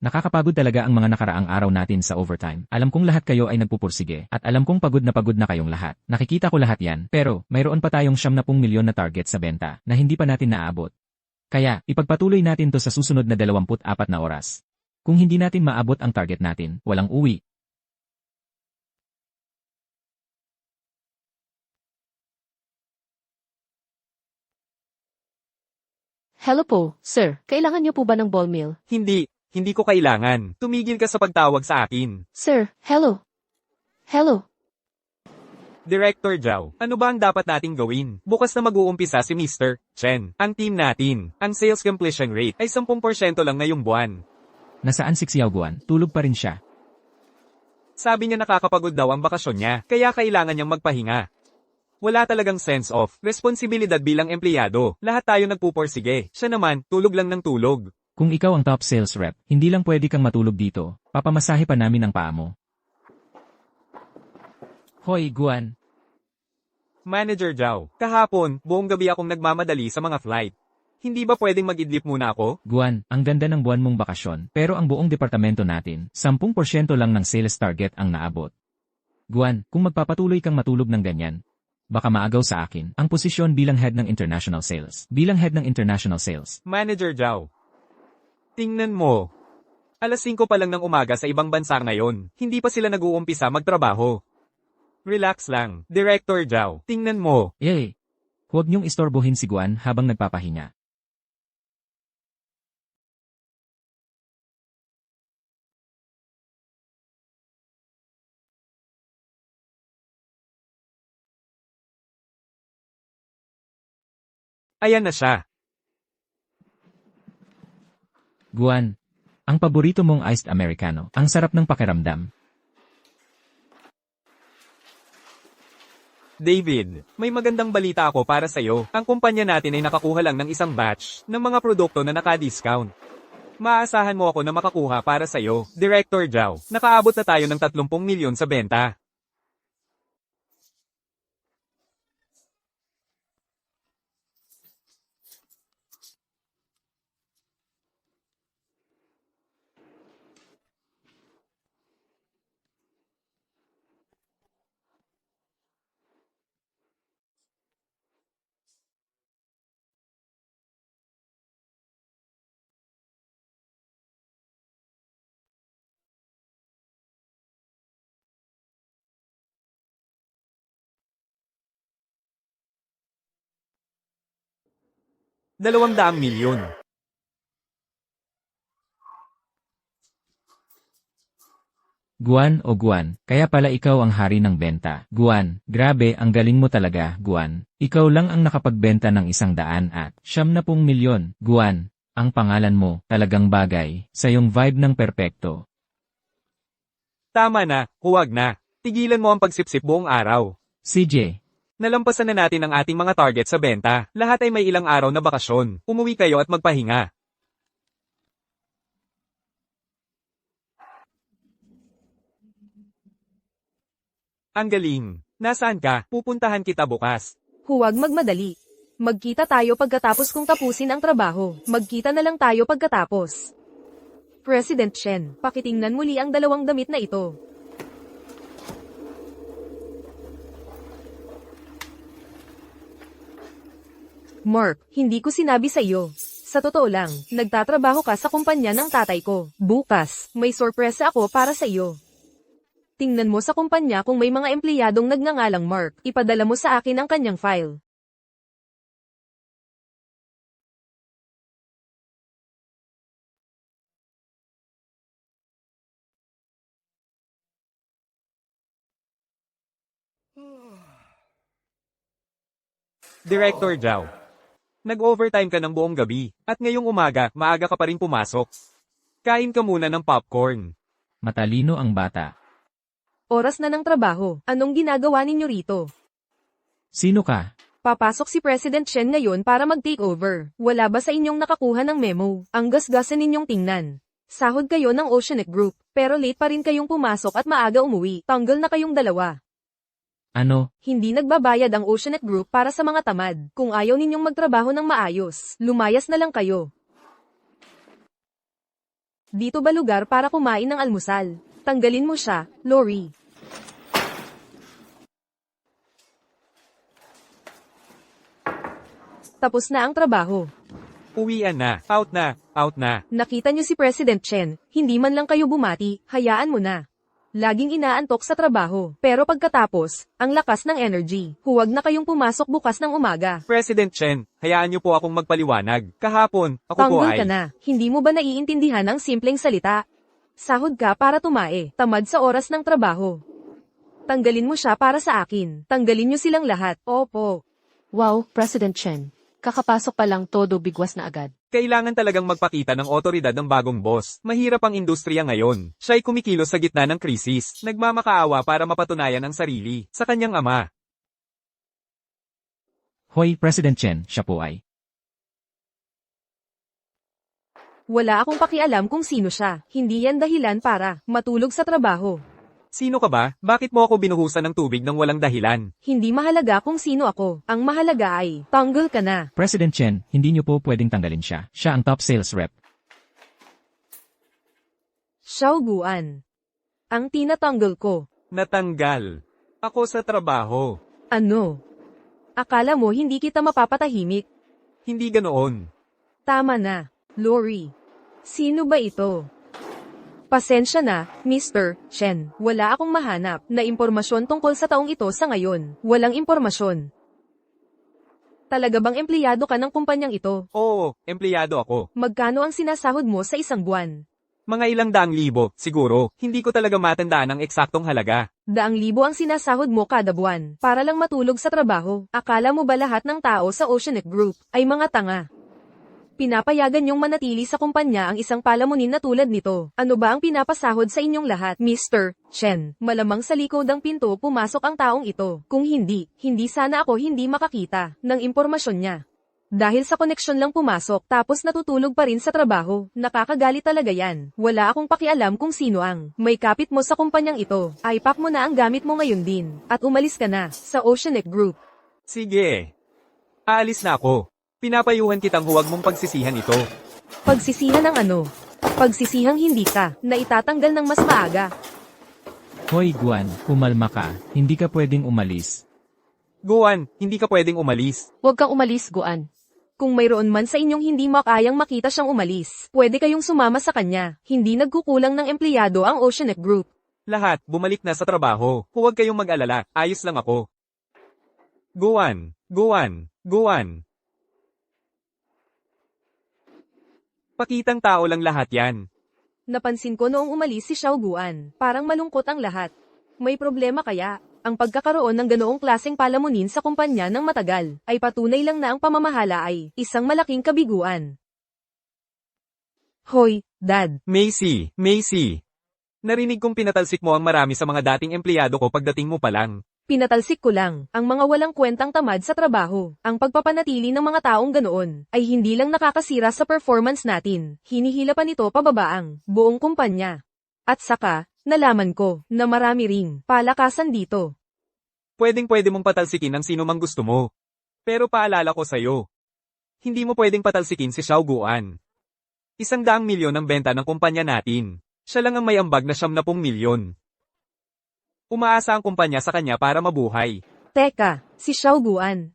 Nakakapagod talaga ang mga nakaraang araw natin sa overtime. Alam kong lahat kayo ay nagpupursige, at alam kong pagod na kayong lahat. Nakikita ko lahat yan, pero mayroon pa tayong 70 milyon na target sa benta na hindi pa natin naabot. Kaya, ipagpatuloy natin to sa susunod na 24 na oras. Kung hindi natin maabot ang target natin, walang uwi. Hello po, sir. Kailangan niyo po ba ng ball mill? Hindi ko kailangan. Tumigil ka sa pagtawag sa akin. Sir, hello. Hello. Director Zhao, ano ba ang dapat nating gawin? Bukas na mag-uumpisa si Mr. Chen. Ang team natin, ang sales completion rate ay 10% lang ngayong buwan. Nasaan si Xiao Guan? Tulog pa rin siya. Sabi niya nakakapagod daw ang bakasyon niya, kaya kailangan niyang magpahinga. Wala talagang sense of responsibilidad bilang empleyado. Lahat tayo nagpuporsige. Siya naman, tulog lang ng tulog. Kung ikaw ang top sales rep, hindi lang pwede kang matulog dito. Papamasahe pa namin ang paa mo. Hoy, Guan. Manager Zhao, kahapon, buong gabi akong nagmamadali sa mga flight. Hindi ba pwedeng mag-idlip muna ako? Guan, ang ganda ng buwan mong bakasyon, pero ang buong departamento natin, 10% lang ng sales target ang naabot. Guan, kung magpapatuloy kang matulog ng ganyan, baka maagaw sa akin ang posisyon bilang head ng international sales. Manager Zhao, tingnan mo. Alas 5 pa lang ng umaga sa ibang bansa ngayon, hindi pa sila nag-uumpisa magtrabaho. Relax lang, Director Zhao, tingnan mo. Huwag niyong istorbohin si Guan habang nagpapahinga. Ayan na siya. Guan, ang paborito mong iced americano, ang sarap ng pakiramdam. David, may magandang balita ako para sa'yo. Ang kumpanya natin ay nakakuha lang ng isang batch ng mga produkto na naka-discount. Maaasahan mo ako na makakuha para sa'yo, Director Zhao. Nakaabot na tayo ng 30 milyon sa benta. $200 milyon. Guan o Guan, kaya pala ikaw ang hari ng benta. Guan, grabe ang galing mo talaga, Guan. Ikaw lang ang nakapagbenta ng 170 milyon. Guan, ang pangalan mo, talagang bagay, sa iyong vibe ng perpekto. Tama na, huwag na. Tigilan mo ang pagsipsip buong araw. CJ, Nalampasan na natin ang ating mga target sa benta. Lahat ay may ilang araw na bakasyon. Umuwi kayo at magpahinga. Ang galing. Nasaan ka? Pupuntahan kita bukas. Huwag magmadali. Magkita tayo pagkatapos kong tapusin ang trabaho. Magkita na lang tayo pagkatapos. President Chen, pakitingnan muli ang dalawang damit na ito. Mark, hindi ko sinabi sa iyo. Sa totoo lang, nagtatrabaho ka sa kumpanya ng tatay ko. Bukas, may sorpresa ako para sa iyo. Tingnan mo sa kumpanya kung may mga empleyadong nagngangalang Mark. Ipadala mo sa akin ang kanyang file. Director Zhao. Nag-overtime ka ng buong gabi, at ngayong umaga, maaga ka pa rin pumasok. Kain ka muna ng popcorn. matalino ang bata. Oras na ng trabaho. Anong ginagawa ninyo rito? Sino ka? Papasok si President Chen ngayon para mag-take over. Wala ba sa inyong nakakuha ng memo? Ang gasgasan ninyong tingnan. Sahod kayo ng Oceanic Group, pero late pa rin kayong pumasok at maaga umuwi. Tanggal na kayong dalawa. Ano? Hindi nagbabayad ang Oceanic Group para sa mga tamad. Kung ayaw ninyong magtrabaho ng maayos, lumayas na lang kayo. Dito ba lugar para kumain ng almusal? Tanggalin mo siya, Lori. Tapos na ang trabaho. Uwian na. Out na. Out na. Nakita niyo si President Chen, hindi man lang kayo bumati, hayaan mo na. Laging inaantok sa trabaho, pero pagkatapos, ang lakas ng energy. Huwag na kayong pumasok bukas ng umaga. President Chen, hayaan niyo po akong magpaliwanag. Kahapon, ako po Tanggol ay... ka na, hindi mo ba naiintindihan ang simpleng salita? Sahod ka para tumae, tamad sa oras ng trabaho. Tanggalin mo siya para sa akin. Tanggalin niyo silang lahat. Opo. Wow, President Chen. Kakapasok pa lang todo bigwas na agad. Kailangan talagang magpakita ng otoridad ng bagong boss. Mahirap ang industriya ngayon. Siya'y kumikilos sa gitna ng krisis. Nagmamakaawa para mapatunayan ang sarili sa kanyang ama. Hoy, President Chen, siya po ay. Wala akong pakialam kung sino siya. Hindi yan dahilan para matulog sa trabaho. Sino ka ba? Bakit mo ako binuhusan ng tubig ng walang dahilan? Hindi mahalaga kung sino ako. Ang mahalaga ay, tanggol ka na. President Chen, hindi niyo po pwedeng tanggalin siya. Siya ang top sales rep. Xiao Guan. Ang tinatanggol ko. Natanggal. Ako sa trabaho. Ano? Akala mo hindi kita mapapatahimik? Hindi ganoon. Tama na. Lori. Sino ba ito? Pasensya na, Mr. Chen. Wala akong mahanap na impormasyon tungkol sa taong ito sa ngayon. Walang impormasyon. Talaga bang empleyado ka ng kumpanyang ito? Oo, empleyado ako. Magkano ang sinasahod mo sa isang buwan? Mga ilang daang libo, siguro. Hindi ko talaga matandaan ang eksaktong halaga. Daang libo ang sinasahod mo kada buwan, para lang matulog sa trabaho. Akala mo ba lahat ng tao sa Oceanic Group ay mga tanga? Pinapayagan niyong manatili sa kumpanya ang isang palamunin na tulad nito. Ano ba ang pinapasahod sa inyong lahat, Mr. Chen? Malamang sa likod ng pinto pumasok ang taong ito. Kung hindi, hindi sana ako hindi makakita ng impormasyon niya. Dahil sa koneksyon lang pumasok tapos natutulog pa rin sa trabaho. Nakakagalit talaga yan. Wala akong pakialam kung sino ang may kapit mo sa kumpanyang ito. iPack mo na ang gamit mo ngayon din. At umalis ka na sa Oceanic Group. Sige. Aalis na ako. Pinapayuhan kitang huwag mong pagsisihan ito. Pagsisihan ng ano? Pagsisihang hindi ka na itatanggal ng mas maaga. Hoy Guan, umalma ka. Hindi ka pwedeng umalis. Guan, hindi ka pwedeng umalis. Huwag kang umalis, Guan. Kung mayroon man sa inyong hindi makayang makita siyang umalis, pwede kayong sumama sa kanya. Hindi nagkukulang ng empleyado ang Oceanic Group. Lahat, bumalik na sa trabaho. Huwag kayong mag-alala, ayos lang ako. Guan, Guan, Guan. Pakitang tao lang lahat yan. Napansin ko noong umalis si Xiao Guan, parang malungkot ang lahat. May problema kaya? Ang pagkakaroon ng ganoong klaseng palamunin sa kumpanya ng matagal, ay patunay lang na ang pamamahala ay isang malaking kabiguan. Hoy, Dad. Macy, Macy. Narinig kong pinatalsik mo ang marami sa mga dating empleyado ko pagdating mo pa lang. Pinatalsik ko lang, ang mga walang kwentang tamad sa trabaho. Ang pagpapanatili ng mga taong ganoon, ay hindi lang nakakasira sa performance natin, hinihila pa nito pababa ang buong kumpanya. At saka, nalaman ko, na marami ring palakasan dito. Pwedeng-pwede mong patalsikin ang sino mang gusto mo. Pero paalala ko sa'yo. Hindi mo pwedeng patalsikin si Xiao Guan. 100 milyon ang benta ng kumpanya natin. Siya lang ang may ambag na 70 milyon. Umaasa ang kumpanya sa kanya para mabuhay. Teka, si Xiao Guan.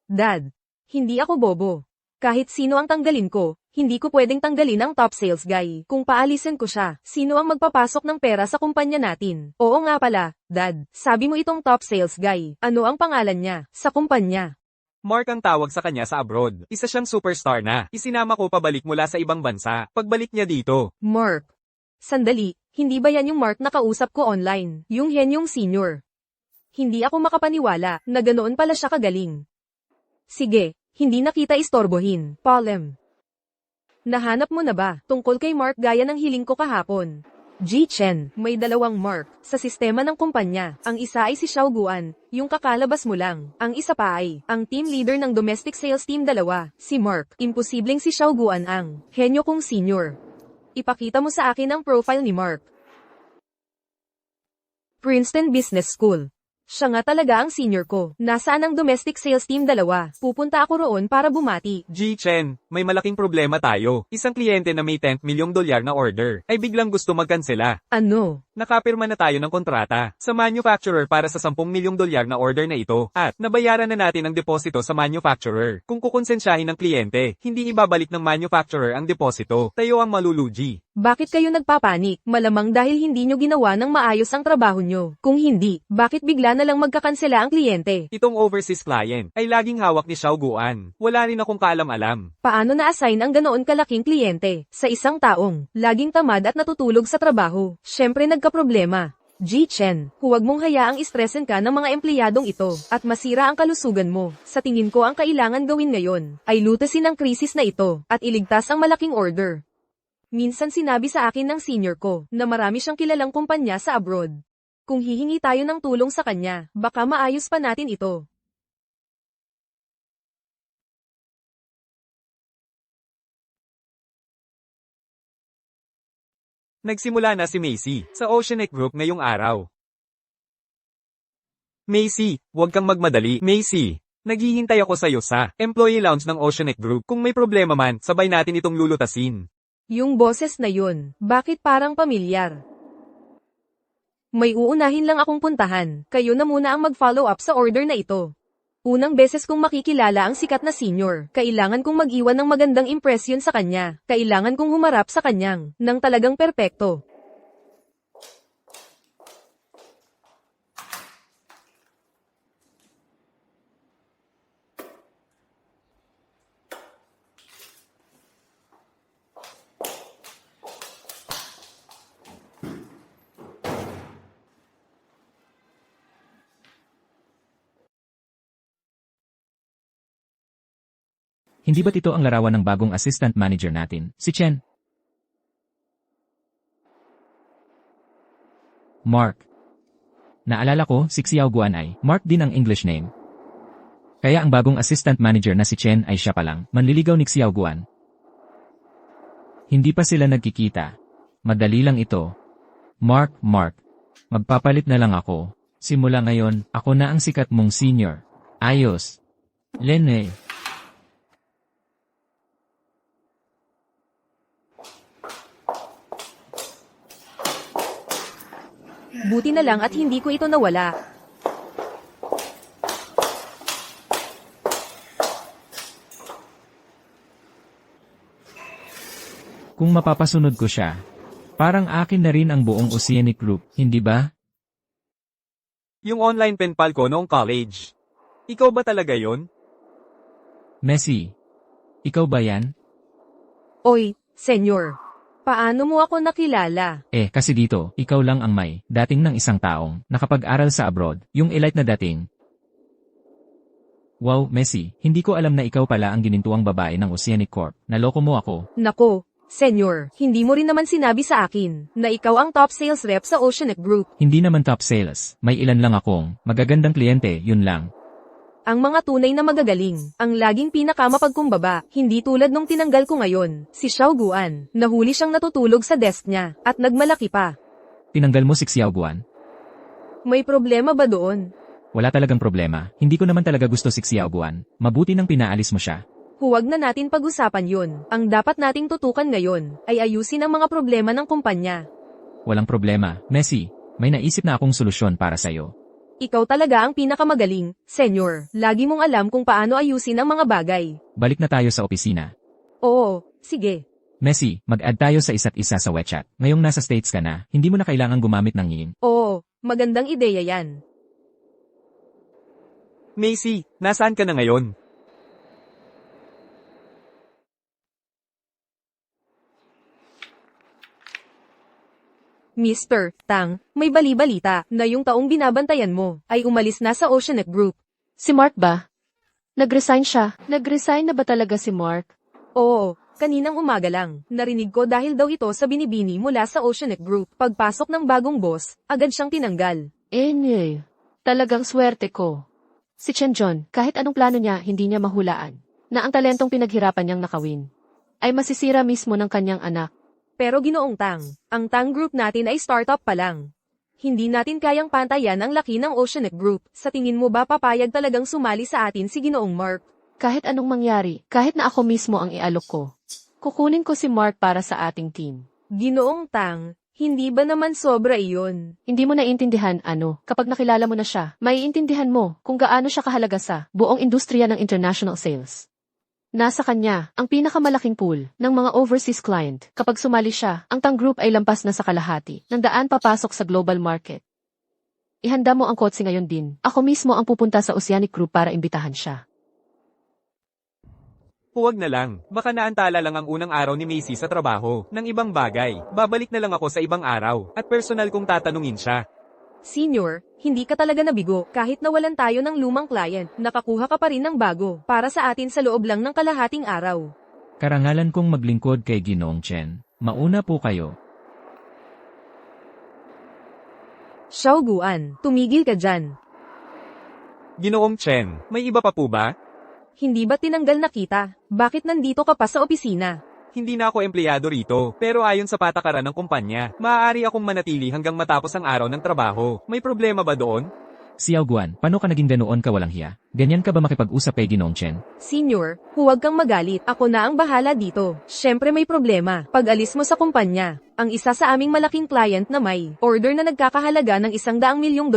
Dad, hindi ako bobo. Kahit sino ang tanggalin ko, hindi ko pwedeng tanggalin ang top sales guy. Kung paalisin ko siya, sino ang magpapasok ng pera sa kumpanya natin? Oo nga pala, Dad, sabi mo itong top sales guy. Ano ang pangalan niya sa kumpanya? Mark ang tawag sa kanya sa abroad. Isa siyang superstar na. Isinama ko pabalik mula sa ibang bansa. Pagbalik niya dito. Mark. Sandali, hindi ba yan yung Mark na kausap ko online? Yung Henyong Senior. Hindi ako makapaniwala na ganoon pala siya kagaling. Sige, hindi na kita istorbohin, Palem. Nahanap mo na ba tungkol kay Mark gaya ng hiling ko kahapon? Ji Chen, may 2 Mark sa sistema ng kumpanya. Ang isa ay si Xiao Guan, yung kakalabas mo lang. Ang isa pa ay ang team leader ng domestic sales team 2, si Mark. Imposibleng si Xiao Guan ang henyo kong senior. Ipakita mo sa akin ang profile ni Mark. Princeton Business School. Siya nga talaga ang senior ko. Nasaan ang domestic sales team dalawa? Pupunta ako roon para bumati. G. Chen, may malaking problema tayo. Isang kliyente na may $10 milyong na order, ay biglang gusto magkansela. Ano? Nakapirma na tayo ng kontrata sa manufacturer para sa $10 milyong na order na ito, at nabayaran na natin ang deposito sa manufacturer. Kung kukonsensyahin ng kliyente, hindi ibabalik ng manufacturer ang deposito. Tayo ang malulugi. Bakit kayo nagpapanik? Malamang dahil hindi nyo ginawa ng maayos ang trabaho nyo. Kung hindi, bakit bigla na lang magkakansela ang kliyente? Itong overseas client ay laging hawak ni Xiao Guan. Wala rin akong kaalam-alam. Paano na-assign ang ganoon kalaking kliyente sa isang taong laging tamad at natutulog sa trabaho? Syempre nagkaproblema. G. Chen, huwag mong hayaang istresan ka ng mga empleyadong ito at masira ang kalusugan mo. Sa tingin ko ang kailangan gawin ngayon ay lutasin ang krisis na ito at iligtas ang malaking order. Minsan sinabi sa akin ng senior ko na marami siyang kilalang kumpanya sa abroad. Kung hihingi tayo ng tulong sa kanya, baka maayos pa natin ito. Nagsimula na si Macy sa Oceanic Group ngayong araw. Macy, huwag kang magmadali. Macy, naghihintay ako sa'yo sa employee lounge ng Oceanic Group. Kung may problema man, sabay natin itong lulutasin. Yung boses na yun, bakit parang pamilyar? May uunahin lang akong puntahan, kayo na muna ang mag-follow up sa order na ito. Unang beses kong makikilala ang sikat na senior, kailangan kong mag-iwan ng magandang impresyon sa kanya, kailangan kong humarap sa kanyang, nang talagang perpekto. Hindi ba't ito ang larawan ng bagong assistant manager natin, si Chen? Mark. Naalala ko, si Xiao Guan ay Mark din ang English name. Kaya ang bagong assistant manager na si Chen ay siya palang manliligaw ni Xiao Guan. Hindi pa sila nagkikita. Madali lang ito. Mark, magpapalit na lang ako. Simula ngayon, ako na ang sikat mong senior. Ayos. Lene. Buti na lang at hindi ko ito nawala. Kung mapapasunod ko siya, parang akin na rin ang buong Oceanic Group, hindi ba? Yung online pen pal ko noong college. Ikaw ba talaga yon? Messi. Ikaw ba yan? Oy, senyor. Paano mo ako nakilala? Kasi dito, ikaw lang ang may dating ng isang taong nakapag-aral sa abroad, yung elite na dating. Wow, Messi, hindi ko alam na ikaw pala ang ginintuang babae ng Oceanic Corp. Naloko mo ako. Nako, senyor, hindi mo rin naman sinabi sa akin na ikaw ang top sales rep sa Oceanic Group. Hindi naman top sales, may ilan lang akong magagandang kliyente, yun lang. Ang mga tunay na magagaling, ang laging pinakamapagkumbaba, hindi tulad nung tinanggal ko ngayon, si Xiao Guan. Nahuli siyang natutulog sa desk niya, at nagmalaki pa. Tinanggal mo si Xiao Guan? May problema ba doon? Wala talagang problema, hindi ko naman talaga gusto si Xiao Guan. Mabuti nang pinaalis mo siya. Huwag na natin pag-usapan yun. Ang dapat nating tutukan ngayon, ay ayusin ang mga problema ng kumpanya. Walang problema, Messi, may naisip na akong solusyon para sa'yo. Ikaw talaga ang pinakamagaling, senyor. Lagi mong alam kung paano ayusin ang mga bagay. Balik na tayo sa opisina. Oo, sige. Messi, mag-add tayo sa isa't isa sa WeChat. Ngayong nasa States ka na, hindi mo na kailangan gumamit ng yin. Oo, magandang ideya yan. Macy, nasaan ka na ngayon? Mr. Tang, may bali-balita na yung taong binabantayan mo ay umalis na sa Oceanic Group. Si Mark ba? Nag-resign siya. Nag-resign na ba talaga si Mark? Oo, kaninang umaga lang. Narinig ko dahil daw ito sa binibini mula sa Oceanic Group. Pagpasok ng bagong boss, agad siyang tinanggal. Talagang swerte ko. Si Chen John, kahit anong plano niya, hindi niya mahulaan. Na ang talentong pinaghirapan niyang nakawin ay masisira mismo ng kanyang anak. Pero Ginoong Tang, ang Tang Group natin ay startup pa lang. Hindi natin kayang pantayan ang laki ng Oceanic Group. Sa tingin mo ba papayag talagang sumali sa atin si Ginoong Mark? Kahit anong mangyari, kahit na ako mismo ang ialok ko, kukunin ko si Mark para sa ating team. Ginoong Tang, hindi ba naman sobra iyon? Hindi mo naiintindihan kapag nakilala mo na siya, maiintindihan mo kung gaano siya kahalaga sa buong industriya ng international sales. Nasa kanya ang pinakamalaking pool ng mga overseas client. Kapag sumali siya, ang Tang Group ay lampas na sa kalahati ng daan papasok sa global market. Ihanda mo ang kotse ngayon din. Ako mismo ang pupunta sa Oceanic Group para imbitahan siya. Huwag na lang, baka naantala lang ang unang araw ni Macy sa trabaho, ng ibang bagay. Babalik na lang ako sa ibang araw, at personal kong tatanungin siya. Senior, hindi ka talaga nabigo. Kahit nawalan tayo ng lumang client, nakakuha ka pa rin ng bago para sa atin sa loob lang ng kalahating araw. Karangalan kong maglingkod kay Ginoong Chen. Mauna po kayo. Xiao Guan, tumigil ka dyan. Ginoong Chen, may iba pa po ba? Hindi ba tinanggal na kita? Bakit nandito ka pa sa opisina? Hindi na ako empleyado rito, pero ayon sa patakaran ng kumpanya, maaari akong manatili hanggang matapos ang araw ng trabaho. May problema ba doon? Xiao Guan, paano ka naging ganoon ka walang hiya? Ganyan ka ba makipag-usap kay Ginoong Chen? Senior, huwag kang magalit. Ako na ang bahala dito. Siyempre may problema. Pag alis mo sa kumpanya, ang isa sa aming malaking client na may order na nagkakahalaga ng $100 milyong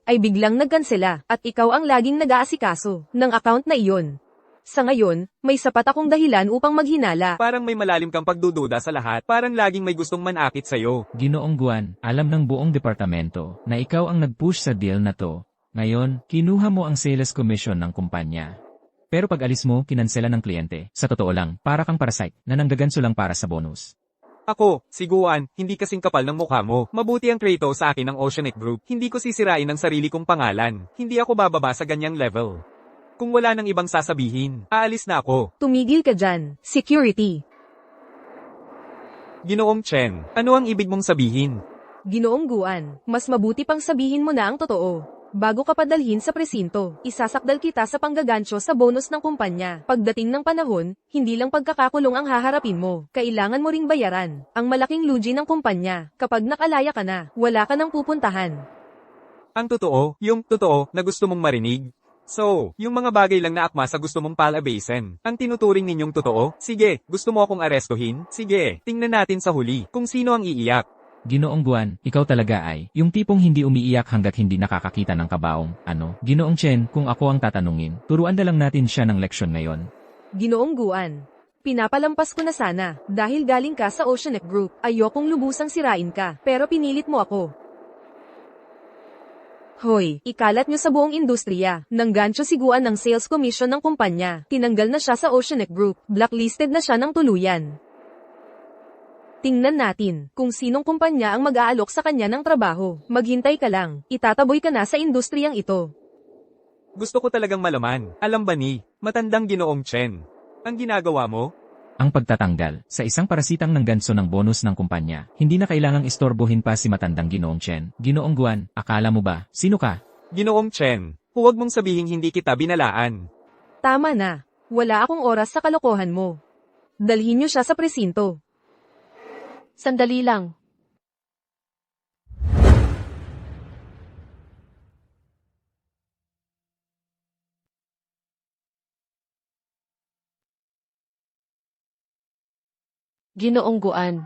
ay biglang nagkansela at ikaw ang laging nag-aasikaso ng account na iyon. Sa ngayon, may sapat akong dahilan upang maghinala. Parang may malalim kang pagdududa sa lahat, parang laging may gustong manakit sa'yo. Ginoong Guan, alam ng buong departamento na ikaw ang nag-push sa deal na to. Ngayon, kinuha mo ang sales commission ng kumpanya. Pero pag alis mo, kinansela ng kliyente. Sa totoo lang, para kang parasite na nanggaganso lang para sa bonus. Ako, si Guan, hindi kasing kapal ng mukha mo. Mabuti ang Kratos sa akin ng Oceanic Group. Hindi ko sisirain ang sarili kong pangalan. Hindi ako bababa sa ganyang level. Kung wala nang ibang sasabihin, aalis na ako. Tumigil ka dyan. Security. Ginoong Chen, ano ang ibig mong sabihin? Ginoong Guan, mas mabuti pang sabihin mo na ang totoo. Bago ka padalhin sa presinto, isasakdal kita sa panggagancho sa bonus ng kumpanya. Pagdating ng panahon, hindi lang pagkakakulong ang haharapin mo. Kailangan mo ring bayaran ang malaking lugi ng kumpanya. Kapag nakalaya ka na, wala ka nang pupuntahan. Ang totoo, yung totoo na gusto mong marinig. So, yung mga bagay lang na akma sa gusto mong palabasin. Ang tinuturing ninyong totoo? Sige, gusto mo akong arestuhin? Sige, tingnan natin sa huli kung sino ang iiyak. Ginoong Guan, ikaw talaga ay, yung tipong hindi umiiyak hanggat hindi nakakakita ng kabaong, ano? Ginoong Chen, kung ako ang tatanungin, turuan na lang natin siya ng leksyon ngayon. Ginoong Guan, pinapalampas ko na sana, dahil galing ka sa Oceanic Group. Ayokong lubusang sirain ka, pero pinilit mo ako. Hoy, ikalat nyo sa buong industriya. Nanggancho si Guan ng sales commission ng kumpanya. Tinanggal na siya sa Oceanic Group. Blacklisted na siya ng tuluyan. Tingnan natin kung sinong kumpanya ang mag-aalok sa kanya ng trabaho. Maghintay ka lang. Itataboy ka na sa industriyang ito. Gusto ko talagang malaman. Alam ba ni, matandang Ginoong Chen, ang ginagawa mo? Ang pagtatanggal sa isang parasitang ng ganso ng bonus ng kumpanya, hindi na kailangang istorbohin pa si matandang Ginoong Chen. Ginoong Guan, akala mo ba, sino ka? Ginoong Chen, huwag mong sabihing hindi kita binalaan. Tama na. Wala akong oras sa kalokohan mo. Dalhin niyo siya sa presinto. Sandali lang. Ginoong Guan.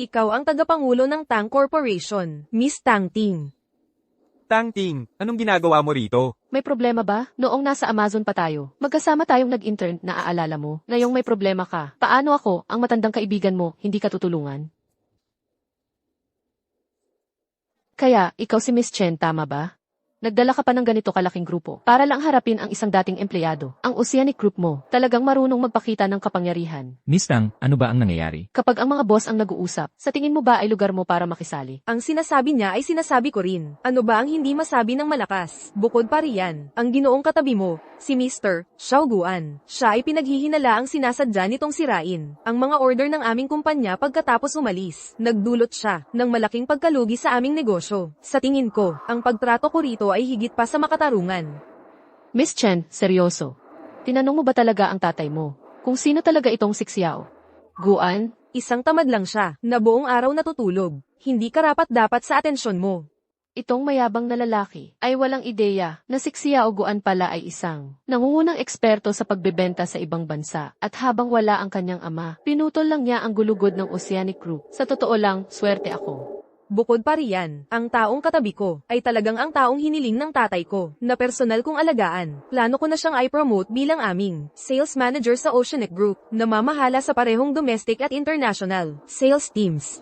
Ikaw ang tagapangulo ng Tang Corporation, Miss Tang Ting. Tang Ting, anong ginagawa mo rito? May problema ba? Noong nasa Amazon pa tayo, magkasama tayong nag-intern na aalala mo. Ngayong may problema ka, paano ako, ang matandang kaibigan mo, hindi ka tutulungan? Kaya, ikaw si Miss Chen, tama ba? Nagdala ka pa ng ganito kalaking grupo para lang harapin ang isang dating empleyado. Ang Oceanic Group mo, talagang marunong magpakita ng kapangyarihan. Miss Tang, ano ba ang nangyayari? Kapag ang mga boss ang nag-uusap, sa tingin mo ba ay lugar mo para makisali? Ang sinasabi niya ay sinasabi ko rin. Ano ba ang hindi masabi ng malakas? Bukod pa riyan, ang ginoong katabi mo, si Mr. Xiao Guan. Siya ay pinaghihinala ang sinasadya nitong sirain ang mga order ng aming kumpanya pagkatapos umalis. Nagdulot siya ng malaking pagkalugi sa aming negosyo. Sa tingin ko, ang pagtrato ko rito ay higit pa sa makatarungan. Miss Chen, seryoso. Tinanong mo ba talaga ang tatay mo kung sino talaga itong si Xiao? Guan, Isang tamad lang siya, na buong araw natutulog. Hindi karapat-dapat sa atensyon mo. itong mayabang na lalaki ay walang ideya na si Xiao Guan pala ay isang nangungunang eksperto sa pagbebenta sa ibang bansa at habang wala ang kanyang ama, pinutol lang niya ang gulugod ng Oceanic Group. Sa totoo lang, swerte ako. Bukod pa riyan, ang taong katabi ko ay talagang ang taong hiniling ng tatay ko na personal kong alagaan. Plano ko na siyang i-promote bilang aming sales manager sa Oceanic Group na mamahala sa parehong domestic at international sales teams.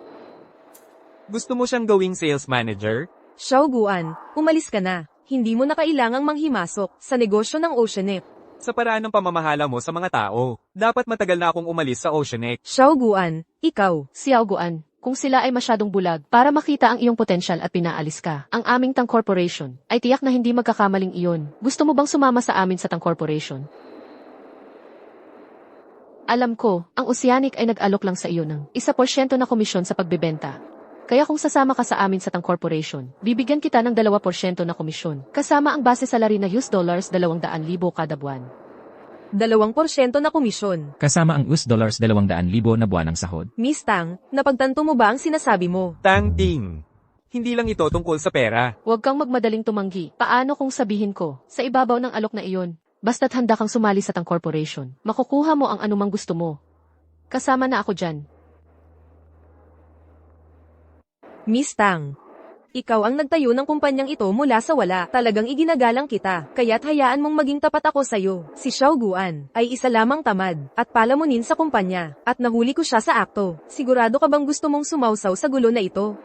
Gusto mo siyang gawing sales manager? Xiao Guan, umalis ka na. Hindi mo na kailangang manghimasok sa negosyo ng Oceanic. Sa paraan ng pamamahala mo sa mga tao, dapat matagal na akong umalis sa Oceanic. Xiao Guan, ikaw. Xiao Guan, kung sila ay masyadong bulag para makita ang iyong potensyal at pinaalis ka, ang aming Tang Corporation ay tiyak na hindi magkakamaling iyon. Gusto mo bang sumama sa amin sa Tang Corporation? Alam ko, ang Oceanic ay nag-alok lang sa iyo ng 1% na komisyon sa pagbebenta. Kaya kung sasama ka sa amin sa Tang Corporation, bibigyan kita ng 2% na komisyon, kasama ang base salary na $200,000 kada buwan. 2% na komisyon. Kasama ang $200,000 na buwan ng sahod. Miss Tang, napagtanto mo ba ang sinasabi mo? Tang Ting. Hindi lang ito tungkol sa pera. Huwag kang magmadaling tumanggi. Paano kung sabihin ko, sa ibabaw ng alok na iyon, basta't handa kang sumali sa Tang Corporation, makukuha mo ang anumang gusto mo. Kasama na ako dyan. Miss Tang, ikaw ang nagtayo ng kumpanyang ito mula sa wala. Talagang iginagalang kita, kaya't hayaan mong maging tapat ako sa'yo. Si Xiao Guan ay isa lamang tamad at palamunin sa kumpanya, at nahuli ko siya sa akto. Sigurado ka bang gusto mong sumausaw sa gulo na ito?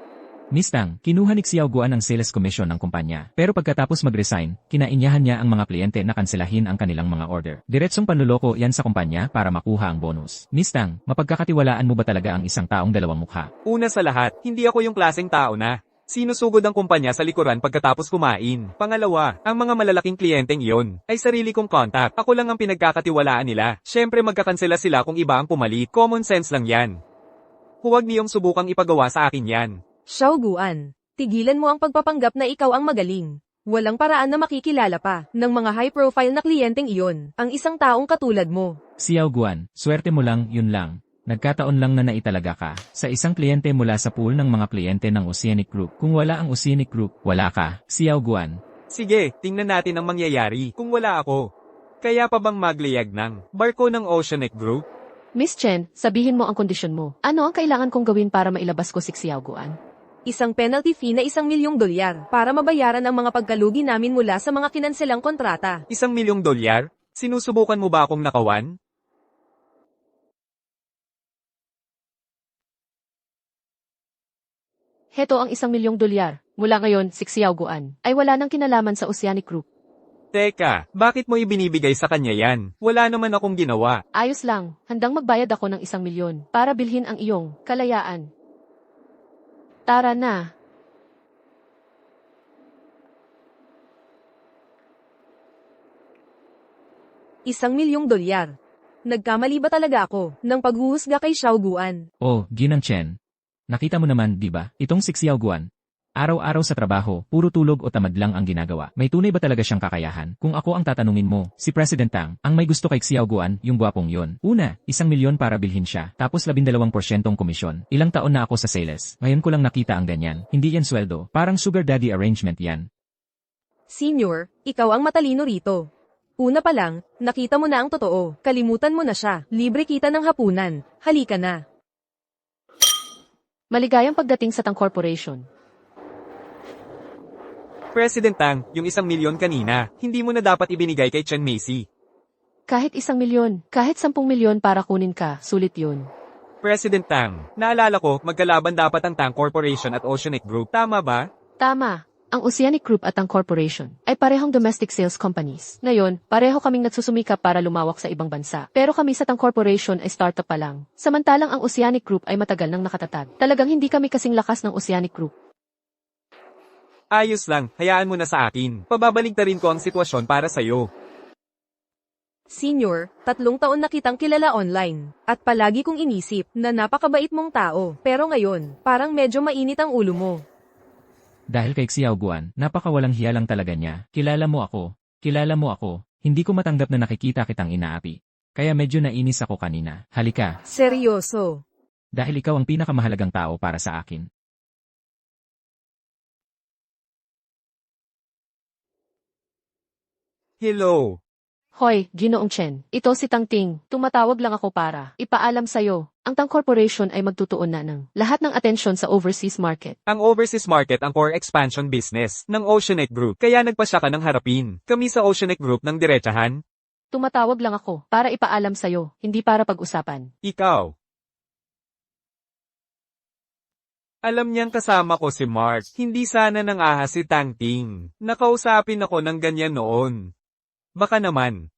Miss Tang, kinuha ni Xiao Guan ang sales commission ng kumpanya. Pero pagkatapos mag-resign, kinainyahan niya ang mga kliyente na kanselahin ang kanilang mga order. Diretsong panluloko yan sa kumpanya para makuha ang bonus. Miss Tang, mapagkakatiwalaan mo ba talaga ang isang taong dalawang mukha? Una sa lahat, hindi ako yung klaseng tao na sinusugod ang kumpanya sa likuran pagkatapos kumain. Pangalawa, ang mga malalaking kliyenteng iyon ay sarili kong contact. Ako lang ang pinagkakatiwalaan nila. Syempre magkakansela sila kung iba ang pumalit. Common sense lang yan. Huwag niyong subukang ipagawa sa akin yan. Xiao Guan, tigilan mo ang pagpapanggap na ikaw ang magaling. Walang paraan na makikilala pa ng mga high-profile na kliyenteng iyon ang isang taong katulad mo. Xiao Guan, swerte mo lang, yun lang. Nagkataon lang na naitalaga ka sa isang kliyente mula sa pool ng mga kliyente ng Oceanic Group. Kung wala ang Oceanic Group, wala ka, Xiao Guan. Sige, tingnan natin ang mangyayari kung wala ako. Kaya pa bang magliyag ng barko ng Oceanic Group? Miss Chen, sabihin mo ang kondisyon mo. Ano ang kailangan kong gawin para mailabas ko si Xiao Guan? Isang penalty fee na $1,000,000 para mabayaran ang mga pagkalugi namin mula sa mga kinanselang kontrata. $1,000,000? Sinusubukan mo ba akong nakawan? Heto ang $1,000,000. Mula ngayon, si Xiao Guan ay wala nang kinalaman sa Oceanic Group. Teka, bakit mo ibinibigay sa kanya yan? Wala naman akong ginawa. Ayos lang, handang magbayad ako ng $1,000,000 para bilhin ang iyong kalayaan. Tara na. $1,000,000. Nagkamali ba talaga ako ng paghuhusga kay Xiao Guan? Oh, Ginang Chen. Nakita mo naman, di ba? Itong si Xiao Guan. Araw-araw sa trabaho, puro tulog o tamad lang ang ginagawa. May tunay ba talaga siyang kakayahan? Kung ako ang tatanungin mo, si President Tang, ang may gusto kay Xiao Guan, yung gwapong yon. Una, $1,000,000 para bilhin siya, tapos 12% komisyon. Ilang taon na ako sa sales. Ngayon ko lang nakita ang ganyan. Hindi yan sweldo, parang sugar daddy arrangement yan. Senior, ikaw ang matalino rito. Una pa lang, nakita mo na ang totoo. Kalimutan mo na siya. Libre kita ng hapunan. Halika na. Maligayang pagdating sa Tang Corporation. President Tang, yung $1,000,000 kanina, hindi mo na dapat ibinigay kay Chen Macy. Kahit $1,000,000, kahit $10,000,000 para kunin ka, sulit yun. President Tang, naalala ko, magkalaban dapat ang Tang Corporation at Oceanic Group, tama ba? Tama. Ang Oceanic Group at ang Corporation ay parehong domestic sales companies. Ngayon, pareho kaming nagsusumikap para lumawak sa ibang bansa. Pero kami sa Tang Corporation ay startup pa lang. Samantalang ang Oceanic Group ay matagal nang nakatatag. Talagang hindi kami kasing lakas ng Oceanic Group. Ayos lang, hayaan mo na sa akin. Pababaligtarin ko ang sitwasyon para sa'yo. Senior, 3 taon na kitang kilala online. At palagi kong inisip na napakabait mong tao. Pero ngayon, parang medyo mainit ang ulo mo. Dahil kay Xiao Guan, napakawalang hiya lang talaga niya. Kilala mo ako. Hindi ko matanggap na nakikita kitang inaapi. Kaya medyo nainis ako kanina. Halika, Seryoso. dahil ikaw ang pinakamahalagang tao para sa akin. Hello. Hoy, Ginoong Chen, ito si Tang Ting. Tumatawag lang ako para ipaalam sa'yo. Ang Tang Corporation ay magtutuon na ng lahat ng atensyon sa overseas market. Ang overseas market ang core expansion business ng Oceanic Group. Kaya nagpasya ka ng harapin. Kami sa Oceanic Group ng diretsahan. Tumatawag lang ako para ipaalam sa'yo, hindi para pag-usapan. Ikaw. Alam niyang kasama ko si Mark. Hindi sana nang ahas si Tang Ting. Nakausapin ako ng ganyan noon. Baka naman.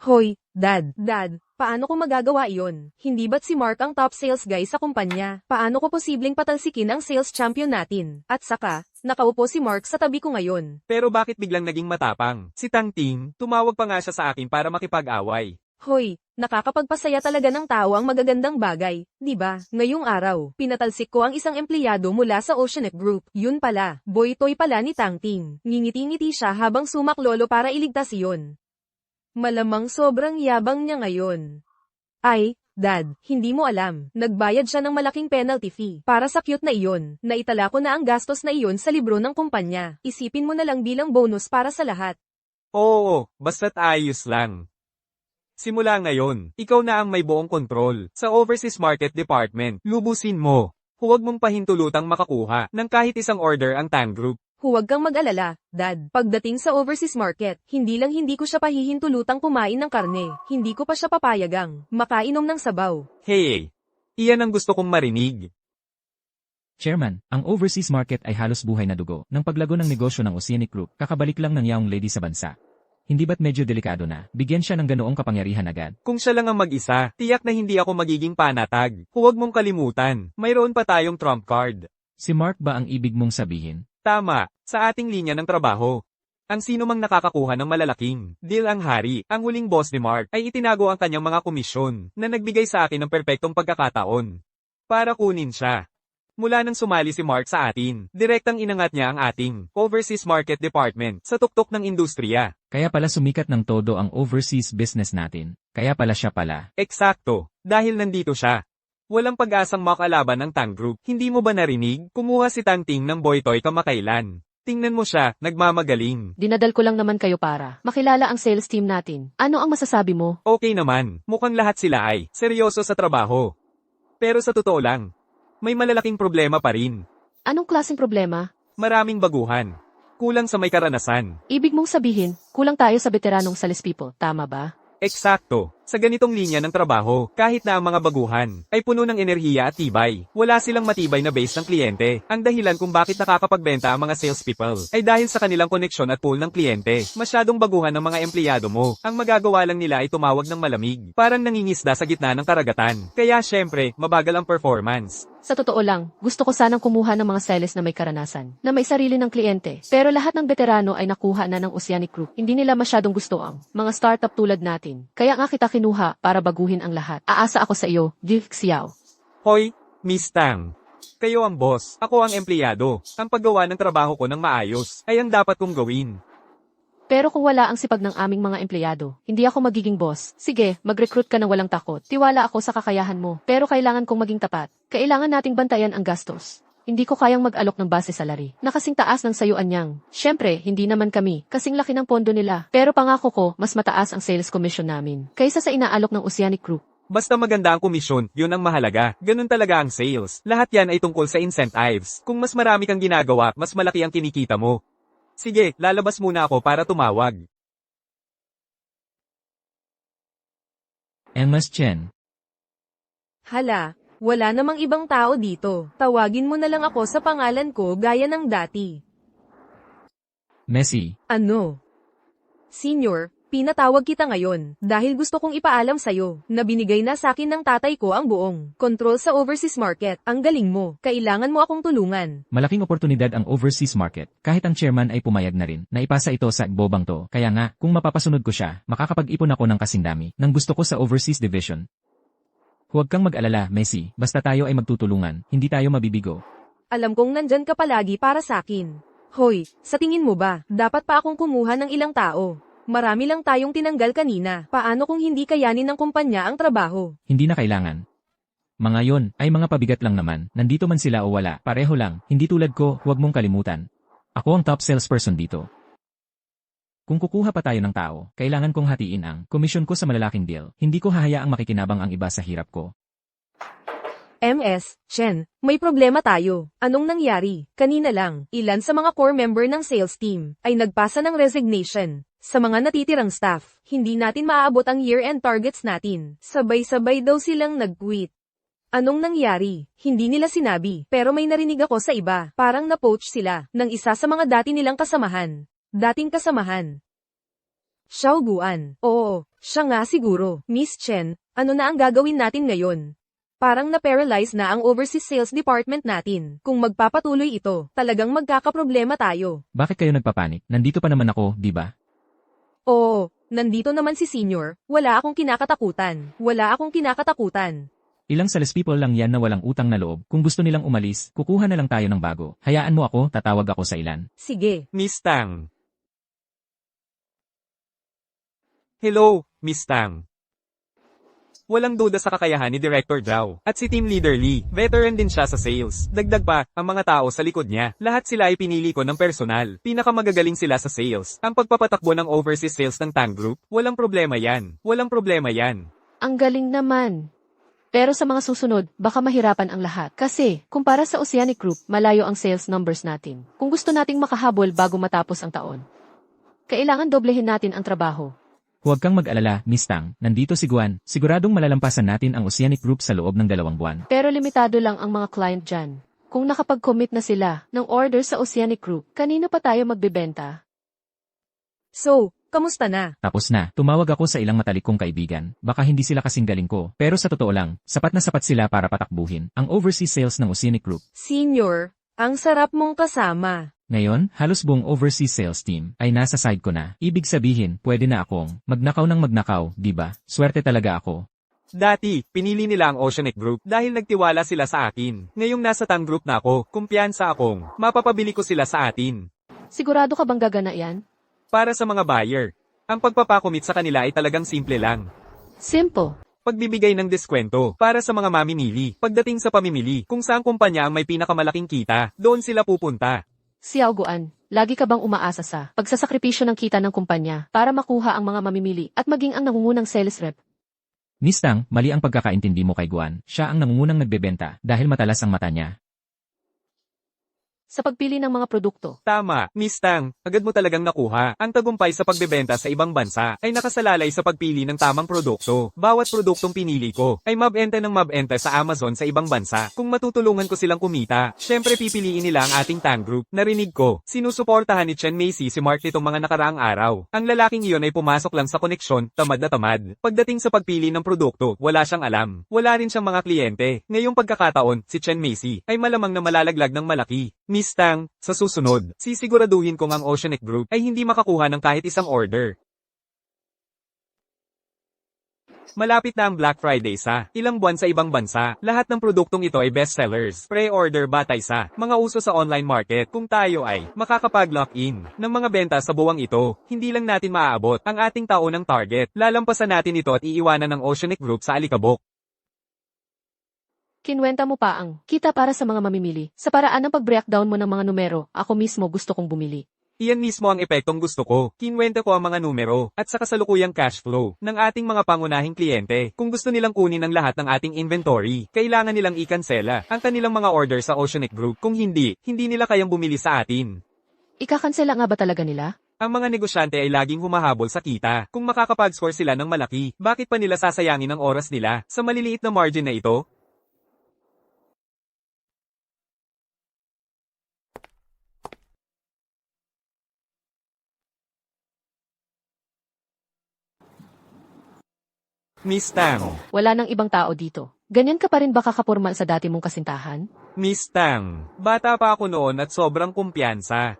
Hoy, Dad. Dad, paano ko magagawa iyon? Hindi ba't si Mark ang top sales guy sa kumpanya? Paano ko posibleng patalsikin ang sales champion natin? At saka, nakaupo si Mark sa tabi ko ngayon. Pero bakit biglang naging matapang? Si Tang Ting, tumawag pa nga siya sa akin para makipag-away. Hoy, nakakapagpasaya talaga ng tao ang magagandang bagay, di ba? Ngayong araw, pinatalsik ko ang isang empleyado mula sa Oceanic Group. Yun pala, boy toy pala ni Tang Ting. Ngingiti-ngiti siya habang sumaklolo para iligtas iyon. Malamang sobrang yabang niya ngayon. Ay, Dad, hindi mo alam. Nagbayad siya ng malaking penalty fee para sa cute na iyon. Naitala ko na ang gastos na iyon sa libro ng kumpanya. Isipin mo na lang bilang bonus para sa lahat. Oo, basta't ayos lang. Simula ngayon, ikaw na ang may buong kontrol sa Overseas Market Department. Lubusin mo. Huwag mong pahintulutang makakuha ng kahit isang order ang Tang Group. Huwag kang mag-alala, Dad. Pagdating sa overseas market, hindi ko siya pahihintulutang kumain ng karne. Hindi ko pa siya papayagang makainom ng sabaw. Hey, iyan ang gusto kong marinig. Chairman, ang overseas market ay halos buhay na dugo ng paglago ng negosyo ng Oceanic Group. Kakabalik lang ng yaong lady sa bansa. Hindi ba't medyo delikado na? Bigyan siya ng ganoong kapangyarihan agad. Kung siya lang ang mag-isa, tiyak na hindi ako magiging panatag. Huwag mong kalimutan, mayroon pa tayong trump card. Si Mark ba ang ibig mong sabihin? Tama, sa ating linya ng trabaho. Ang sino mang nakakakuha ng malalaking deal ang hari, ang huling boss ni Mark, ay itinago ang kanyang mga komisyon na nagbigay sa akin ng perpektong pagkakataon para kunin siya. Mula nang sumali si Mark sa atin, direktang inangat niya ang ating Overseas Market Department sa tuktok ng industriya. Kaya pala sumikat ng todo ang overseas business natin. Kaya pala siya pala. Eksakto, dahil nandito siya. Walang pag-asang makalaban ng Tang Group. Hindi mo ba narinig? Kumuha si Tang Ting ng boy toy kamakailan. Tingnan mo siya, nagmamagaling. Dinadal ko lang naman kayo para makilala ang sales team natin. Ano ang masasabi mo? Okay naman, mukhang lahat sila ay seryoso sa trabaho. Pero sa totoo lang, may malalaking problema pa rin. Anong klaseng problema? Maraming baguhan. Kulang sa may karanasan. Ibig mong sabihin, kulang tayo sa veteranong sales people, tama ba? Eksakto. Sa ganitong linya ng trabaho, kahit na ang mga baguhan ay puno ng enerhiya at tibay, wala silang matibay na base ng kliyente. Ang dahilan kung bakit nakakapagbenta ang mga salespeople ay dahil sa kanilang koneksyon at pool ng kliyente. Masyadong baguhan ng mga empleyado mo. Ang magagawa lang nila ay tumawag ng malamig, parang nangingisda sa gitna ng karagatan. Kaya syempre, mabagal ang performance. Sa totoo lang, gusto ko sanang kumuha ng mga sales na may karanasan, na may sarili ng kliyente. Pero lahat ng veterano ay nakuha na ng Oceanic Group. Hindi nila masyadong gusto ang mga startup tulad natin. Kaya nga kita kinuha para baguhin ang lahat. Aasa ako sa iyo, Jiv Xiao. Hoy, Miss Tang. Kayo ang boss, ako ang empleyado. Ang paggawa ng trabaho ko ng maayos ay ang dapat kong gawin. Pero kung wala ang sipag ng aming mga empleyado, hindi ako magiging boss. Sige, mag-recruit ka ng walang takot. Tiwala ako sa kakayahan mo. Pero kailangan kong maging tapat. Kailangan nating bantayan ang gastos. Hindi ko kayang mag-alok ng base salary na kasing taas ng sayuan niyang. Siyempre, hindi naman kami. Kasing laki ng pondo nila. Pero pangako ko, mas mataas ang sales commission namin kaysa sa inaalok ng Oceanic Group. Basta maganda ang komisyon, yun ang mahalaga. Ganun talaga ang sales. Lahat yan ay tungkol sa incentives. Kung mas marami kang ginagawa, mas malaki ang kinikita mo. Sige, lalabas muna ako para tumawag. Mas Chen. Hala, wala namang ibang tao dito. Tawagin mo na lang ako sa pangalan ko gaya ng dati. Messi. Ano? Senior, pinatawag kita ngayon dahil gusto kong ipaalam sa'yo na binigay na sa akin ng tatay ko ang buong control sa overseas market. Ang galing mo. Kailangan mo akong tulungan. Malaking oportunidad ang overseas market. Kahit ang chairman ay pumayag na rin na ipasa ito sa bobang to. Kaya nga, kung mapapasunod ko siya, makakapag-ipon ako ng kasindami ng gusto ko sa overseas division. Huwag kang mag-alala, Messi. Basta tayo ay magtutulungan, hindi tayo mabibigo. Alam kong nandyan ka palagi para sa akin. Hoy, sa tingin mo ba, dapat pa akong kumuha ng ilang tao? Marami lang tayong tinanggal kanina. Paano kung hindi kayanin ng kumpanya ang trabaho? Hindi na kailangan. Mga yon ay mga pabigat lang naman, nandito man sila o wala, pareho lang, hindi tulad ko, huwag mong kalimutan. Ako ang top salesperson dito. Kung kukuha pa tayo ng tao, kailangan kong hatiin ang komisyon ko sa malalaking deal. Hindi ko hahayaang makikinabang ang iba sa hirap ko. MS, Chen, may problema tayo. Anong nangyari? Kanina lang, ilan sa mga core member ng sales team ay nagpasa ng resignation. Sa mga natitirang staff, hindi natin maaabot ang year-end targets natin. Sabay-sabay daw silang nag-quit. Anong nangyari? Hindi nila sinabi, pero may narinig ako sa iba. Parang na-poach sila ng isa sa mga dati nilang kasamahan. Dating kasamahan. Xiao Guan. Oo, siya nga siguro. Miss Chen, ano na ang gagawin natin ngayon? Parang na-paralyze na ang overseas sales department natin. Kung magpapatuloy ito, talagang magkakaproblema tayo. Bakit kayo nagpapanik? Nandito pa naman ako, di ba? Oo, nandito naman si Senior. Wala akong kinakatakutan. Wala akong kinakatakutan. Ilang salespeople lang yan na walang utang na loob. Kung gusto nilang umalis, kukuha na lang tayo ng bago. Hayaan mo ako, tatawag ako sa ilan. Sige. Miss Tang. Hello, Miss Tang. Walang duda sa kakayahan ni Director Zhao. At si Team Leader Lee, veteran din siya sa sales. Dagdag pa, ang mga tao sa likod niya. Lahat sila ay pinili ko ng personal. Pinakamagagaling sila sa sales. Ang pagpapatakbo ng overseas sales ng Tang Group, walang problema yan. Walang problema yan. Ang galing naman. Pero sa mga susunod, baka mahirapan ang lahat. Kasi, kumpara sa Oceanic Group, malayo ang sales numbers natin. Kung gusto nating makahabol bago matapos ang taon, kailangan doblehin natin ang trabaho. Huwag kang mag-alala, Miss Tang. Nandito si Guan. Siguradong malalampasan natin ang Oceanic Group sa loob ng 2 buwan. Pero limitado lang ang mga client dyan. Kung nakapag-commit na sila ng order sa Oceanic Group, kanino pa tayo magbebenta? So, kamusta na? Tapos na, tumawag ako sa ilang matalikong kaibigan. Baka hindi sila kasing galing ko. Pero sa totoo lang, sapat na sapat sila para patakbuhin ang overseas sales ng Oceanic Group. Senior, ang sarap mong kasama. Ngayon, halos buong overseas sales team ay nasa side ko na. Ibig sabihin, pwede na akong magnakaw ng magnakaw, di ba? Swerte talaga ako. Dati, pinili nila ang Oceanic Group dahil nagtiwala sila sa akin. Ngayong nasa Tang Group na ako, kumpiyansa akong mapapabili ko sila sa atin. Sigurado ka bang gagana yan? Para sa mga buyer, ang pagpapakomit sa kanila ay talagang simple lang. Simple. Pagbibigay ng deskwento para sa mga mamimili. Pagdating sa pamimili, kung saan kumpanya ang may pinakamalaking kita, doon sila pupunta. Xiao Guan, lagi ka bang umaasa sa pagsasakripisyo ng kita ng kumpanya para makuha ang mga mamimili at maging ang nangungunang sales rep? Miss Tang, mali ang pagkakaintindi mo kay Guan. Siya ang nangungunang nagbebenta dahil matalas ang mata niya. Sa pagpili ng mga produkto, Tama, Miss Tang, agad mo talagang nakuha. Ang tagumpay sa pagbebenta sa ibang bansa ay nakasalalay sa pagpili ng tamang produkto. Bawat produktong pinili ko ay mabenta ng mabenta sa Amazon sa ibang bansa. Kung matutulungan ko silang kumita, syempre pipiliin nila ang ating Tang Group. Narinig ko, sinusuportahan ni Chen Macy si Mark nitong mga nakaraang araw. Ang lalaking iyon ay pumasok lang sa koneksyon, tamad na tamad. Pagdating sa pagpili ng produkto, wala siyang alam. Wala rin siyang mga kliyente. Ngayong pagkakataon, si Chen Macy ay malamang na malalaglag ng malaki. Miss Tang, sa susunod, sisiguraduhin kong ang Oceanic Group ay hindi makakuha ng kahit isang order. Malapit na ang Black Friday sa ilang buwan sa ibang bansa. Lahat ng produktong ito ay bestsellers. Pre-order batay sa mga uso sa online market. Kung tayo ay makakapag-lock-in ng mga benta sa buwang ito, hindi lang natin maaabot ang ating taonang target. Lalampasan natin ito at iiwanan ng Oceanic Group sa alikabok. kinwenta mo pa ang kita para sa mga mamimili. Sa paraan ng pag-breakdown mo ng mga numero, ako mismo gusto kong bumili. Iyan mismo ang epektong gusto ko. Kinwenta ko ang mga numero at sa kasalukuyang cash flow ng ating mga pangunahing kliyente. Kung gusto nilang kunin ang lahat ng ating inventory, kailangan nilang ikansela ang kanilang mga order sa Oceanic Group. Kung hindi, hindi nila kayang bumili sa atin. Ikakansela nga ba talaga nila? Ang mga negosyante ay laging humahabol sa kita. Kung makakapag-score sila ng malaki, bakit pa nila sasayangin ang oras nila sa maliliit na margin na ito? Miss Tang. Wala nang ibang tao dito. Ganyan ka pa rin ba kakapurmal sa dati mong kasintahan? Miss Tang. Bata pa ako noon at sobrang kumpiyansa.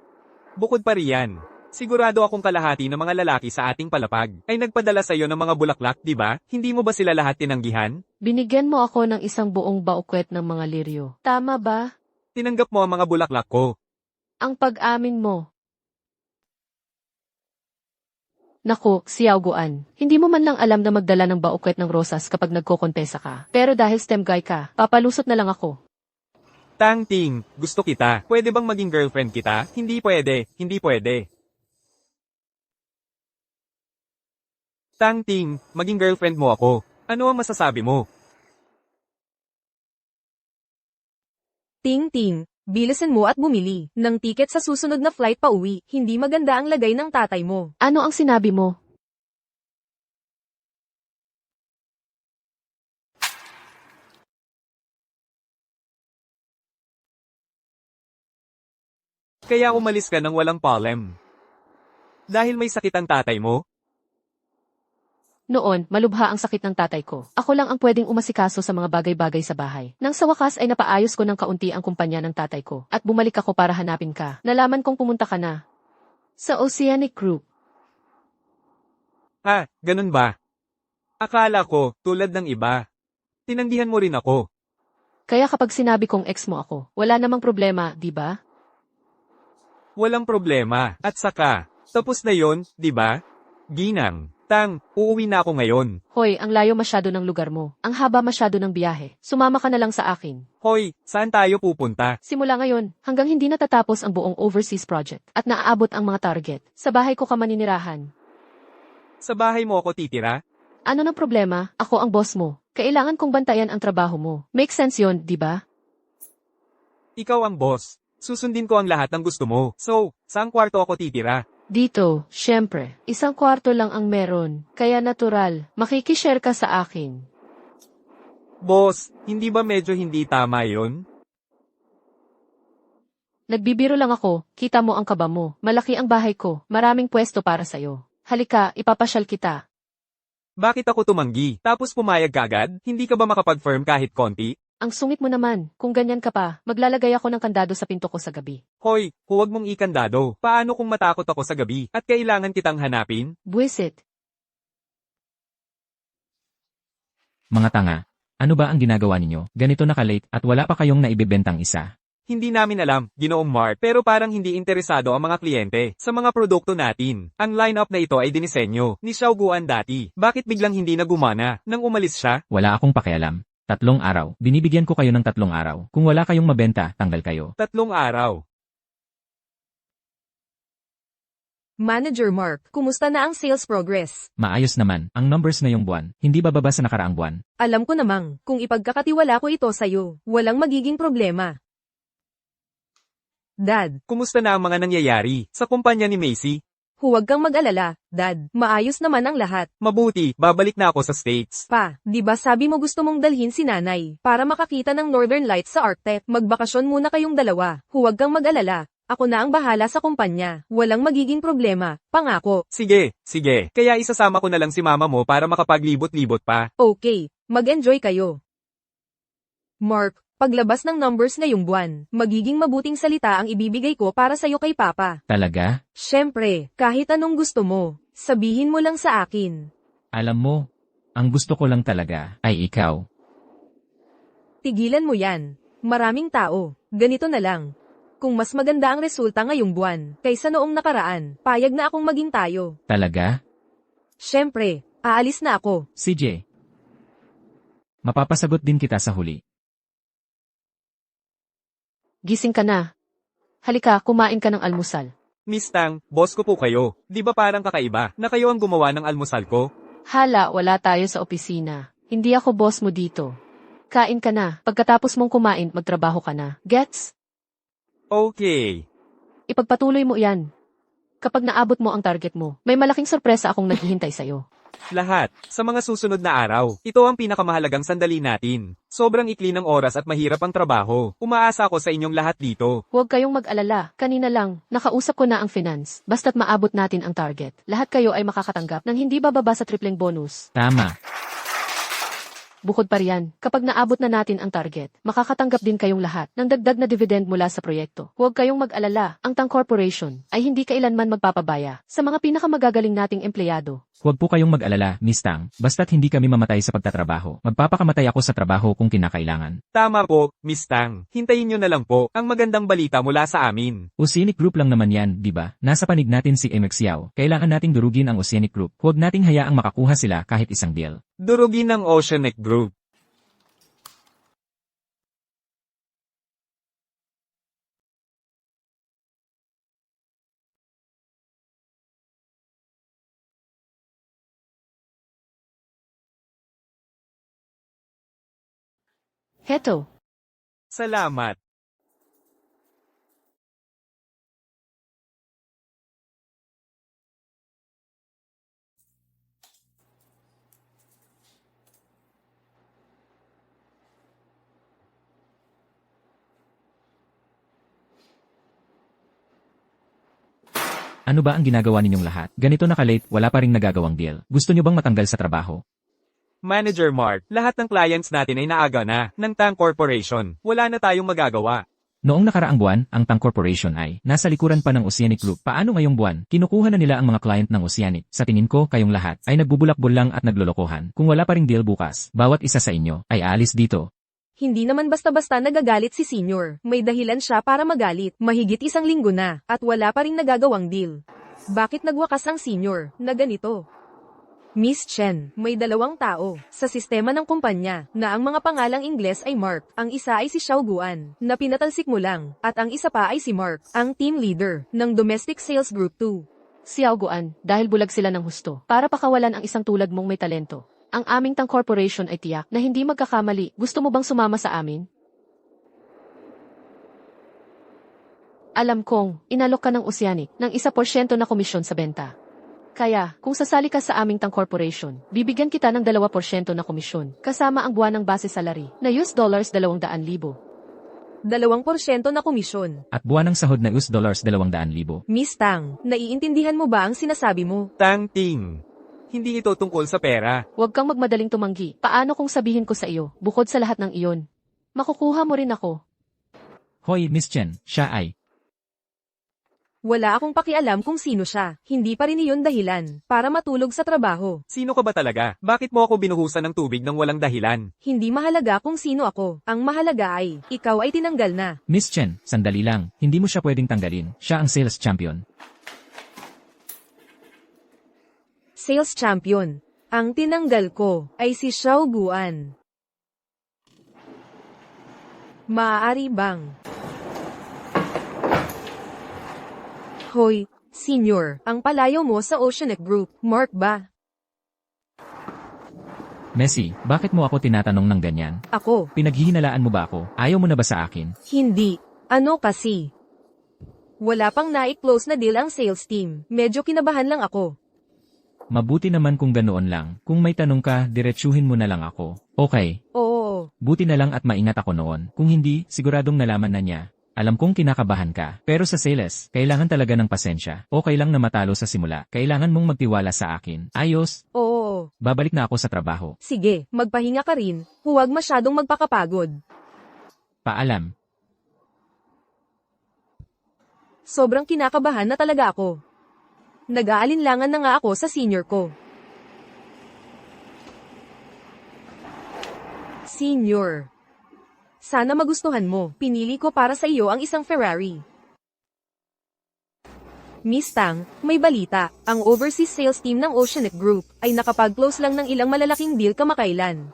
Bukod pa riyan, sigurado akong kalahati ng mga lalaki sa ating palapag ay nagpadala sa iyo ng mga bulaklak, di ba? Hindi mo ba sila lahat tinanggihan? Binigyan mo ako ng isang buong baukwet ng mga liryo. Tama ba? Tinanggap mo ang mga bulaklak ko. Ang pag-amin mo. Naku, Xiao Guan, hindi mo man lang alam na magdala ng baukwet ng rosas kapag nagkokontesa ka. Pero dahil STEM guy ka, papalusot na lang ako. Tang Ting, gusto kita. Pwede bang maging girlfriend kita? Hindi pwede, hindi pwede. Tang Ting, maging girlfriend mo ako. Ano ang masasabi mo? Ting Ting, bilisan mo at bumili ng tiket sa susunod na flight pa uwi. Hindi maganda ang lagay ng tatay mo. Ano ang sinabi mo? Kaya umalis ka ng walang palem. Dahil may sakit ang tatay mo? Noon, malubha ang sakit ng tatay ko. Ako lang ang pwedeng umasikaso sa mga bagay-bagay sa bahay. Nang sa wakas ay napaayos ko ng kaunti ang kumpanya ng tatay ko. At bumalik ako para hanapin ka. Nalaman kong pumunta ka na. Sa Oceanic Group. Ha, ganun ba? Akala ko, tulad ng iba. Tinanggihan mo rin ako. Kaya kapag sinabi kong ex mo ako, wala namang problema, di ba? Walang problema. At saka, tapos na yon, di ba? Ginang, Tang, uuwi na ako ngayon. Hoy, ang layo masyado ng lugar mo. Ang haba masyado ng biyahe. Sumama ka na lang sa akin. Hoy, saan tayo pupunta? Simula ngayon, hanggang hindi natatapos ang buong overseas project at naaabot ang mga target, sa bahay ko ka maninirahan. Sa bahay mo ako titira? Ano ng problema? Ako ang boss mo. Kailangan kong bantayan ang trabaho mo. Make sense yon, di ba? Ikaw ang boss. Susundin ko ang lahat ng gusto mo. So, saan kwarto ako titira? Dito, syempre, isang kwarto lang ang meron. Kaya natural, makikishare ka sa akin. Boss, hindi ba medyo hindi tama yon? Nagbibiro lang ako, kita mo ang kaba mo. Malaki ang bahay ko, maraming pwesto para sa'yo. Halika, ipapasyal kita. Bakit ako tumanggi? Tapos pumayag ka agad? Hindi ka ba makapag-firm kahit konti? Ang sungit mo naman, kung ganyan ka pa, maglalagay ako ng kandado sa pinto ko sa gabi. Hoy, huwag mong ikandado. Paano kung matakot ako sa gabi at kailangan kitang hanapin? Buwisit. Mga tanga. Ano ba ang ginagawa ninyo? Ganito nakalate at wala pa kayong naibibentang isa. Hindi namin alam, Ginoong Mark, pero parang hindi interesado ang mga kliyente sa mga produkto natin. Ang lineup na ito ay dinisenyo ni Xiao Guan dati. Bakit biglang hindi na gumana nang umalis siya? Wala akong pakialam. 3 araw. Binibigyan ko kayo ng 3 araw. Kung wala kayong mabenta, tanggal kayo. 3 araw. Manager Mark, kumusta na ang sales progress? Maayos naman. Ang numbers ngayong buwan, hindi bababa sa nakaraang buwan. Alam ko namang, kung ipagkakatiwala ko ito sa'yo, walang magiging problema. Dad, Kumusta na ang mga nangyayari sa kumpanya ni Macy? huwag kang mag-alala, Dad. Maayos naman ang lahat. Mabuti, babalik na ako sa States. Pa, di ba sabi mo gusto mong dalhin si nanay para makakita ng Northern Lights sa Arctic? Magbakasyon muna kayong dalawa. Huwag kang mag-alala. Ako na ang bahala sa kumpanya. Walang magiging problema. Pangako. Sige, sige. Kaya isasama ko na lang si mama mo para makapaglibot-libot pa. Okay, mag-enjoy kayo. Mark, paglabas ng numbers ngayong buwan, magiging mabuting salita ang ibibigay ko para sa'yo kay Papa. Talaga? Siyempre, kahit anong gusto mo, sabihin mo lang sa akin. Alam mo, ang gusto ko lang talaga ay ikaw. Tigilan mo yan. Maraming tao. Ganito na lang. Kung mas maganda ang resulta ngayong buwan, kaysa noong nakaraan, payag na akong maging tayo. Talaga? Siyempre, aalis na ako. CJ. Mapapasagot din kita sa huli. Gising ka na. Halika, kumain ka ng almusal. Miss Tang, boss ko po kayo. Di ba parang kakaiba na kayo ang gumawa ng almusal ko? Hala, wala tayo sa opisina. Hindi ako boss mo dito. Kain ka na. Pagkatapos mong kumain, magtrabaho ka na. Gets? Okay. Ipagpatuloy mo yan. Kapag naabot mo ang target mo, may malaking sorpresa akong naghihintay sa'yo. Lahat, sa mga susunod na araw, ito ang pinakamahalagang sandali natin. Sobrang ikli ng oras at mahirap ang trabaho. Umaasa ako sa inyong lahat dito. Huwag kayong mag-alala. Kanina lang, nakausap ko na ang finance. Basta't maabot natin ang target. Lahat kayo ay makakatanggap ng hindi bababa sa tripleng bonus. Tama. Bukod pa riyan, kapag naabot na natin ang target, makakatanggap din kayong lahat ng dagdag na dividend mula sa proyekto. Huwag kayong mag-alala, ang Tang Corporation ay hindi kailanman magpapabaya sa mga pinakamagagaling nating empleyado. Huwag po kayong mag-alala, Miss Tang, basta't hindi kami mamatay sa pagtatrabaho. Magpapakamatay ako sa trabaho kung kinakailangan. Tama po, Miss Tang. Hintayin nyo na lang po ang magandang balita mula sa amin. Oceanic Group lang naman yan, di ba? Nasa panig natin si MX Xiao. Kailangan nating durugin ang Oceanic Group. Huwag nating hayaang makakuha sila kahit isang deal. Durugin ng Oceanic Group. Heto, Salamat. Ano ba ang ginagawa ninyong lahat? Ganito na ka-late, wala pa ring nagagawang deal. Gusto nyo bang matanggal sa trabaho? Manager Mark, lahat ng clients natin ay naaga na ng Tang Corporation. Wala na tayong magagawa. Noong nakaraang buwan, ang Tang Corporation ay nasa likuran pa ng Oceanic Group. Paano ngayong buwan? Kinukuha na nila ang mga client ng Oceanic. Sa tingin ko, kayong lahat ay nagbubulakbol lang at naglolokohan. Kung wala pa ring deal bukas, bawat isa sa inyo ay aalis dito. Hindi naman basta-basta nagagalit si Senior. May dahilan siya para magalit. Mahigit 1 linggo na, at wala pa ring nagagawang deal. Bakit nagwakas ang Senior na ganito? Miss Chen, may 2 tao sa sistema ng kumpanya na ang mga pangalang Ingles ay Mark. Ang isa ay si Xiao Guan, na pinatalsik mo lang, at ang isa pa ay si Mark, ang team leader ng Domestic Sales Group 2. Xiao Guan, dahil bulag sila ng husto, para pakawalan ang isang tulad mong may talento. Ang aming Tang Corporation ay tiyak na hindi magkakamali. Gusto mo bang sumama sa amin? Alam kong, inalok ka ng Oceanic ng 1% na komisyon sa benta. Kaya, kung sasali ka sa aming Tang Corporation, bibigyan kita ng 2% na komisyon, kasama ang buwan ng base salary na $200,000. 2% na komisyon. At buwan ng sahod na $200,000. Miss Tang, naiintindihan mo ba ang sinasabi mo? Tang Ting. Hindi ito tungkol sa pera. Huwag kang magmadaling tumanggi. Paano kung sabihin ko sa iyo, bukod sa lahat ng iyon, makukuha mo rin ako. Hoy, Miss Chen, siya ay. Wala akong pakialam kung sino siya. Hindi pa rin iyon dahilan para matulog sa trabaho. Sino ka ba talaga? Bakit mo ako binuhusan ng tubig ng walang dahilan? Hindi mahalaga kung sino ako. Ang mahalaga ay, ikaw ay tinanggal na. Miss Chen, sandali lang. Hindi mo siya pwedeng tanggalin. Siya ang sales champion. Sales champion. Ang tinanggal ko ay si Xiao Guan. Maaari bang? Hoy, Senior, ang palayaw mo sa Oceanic Group, Mark ba? Messi, bakit mo ako tinatanong ng ganyan? Ako, Pinaghihinalaan mo ba ako? Ayaw mo na ba sa akin? hindi. Ano kasi? Wala pang na-close na deal ang sales team. Medyo kinabahan lang ako. Mabuti naman kung ganoon lang. Kung may tanong ka, diretsuhin mo na lang ako. Okay. Oo, Buti na lang at maingat ako noon. Kung hindi, siguradong nalaman na niya. Alam kong kinakabahan ka. Pero sa sales, kailangan talaga ng pasensya. Okay lang na matalo sa simula. Kailangan mong magtiwala sa akin. Ayos. oo. Babalik na ako sa trabaho. Sige, magpahinga ka rin. Huwag masyadong magpakapagod. Paalam. Sobrang kinakabahan na talaga ako. Nag-aalinlangan na nga ako sa senior ko. Senior. Sana magustuhan mo. Pinili ko para sa iyo ang isang Ferrari. Miss Tang, may balita. Ang overseas sales team ng Oceanic Group ay nakapag-close lang ng ilang malalaking deal kamakailan.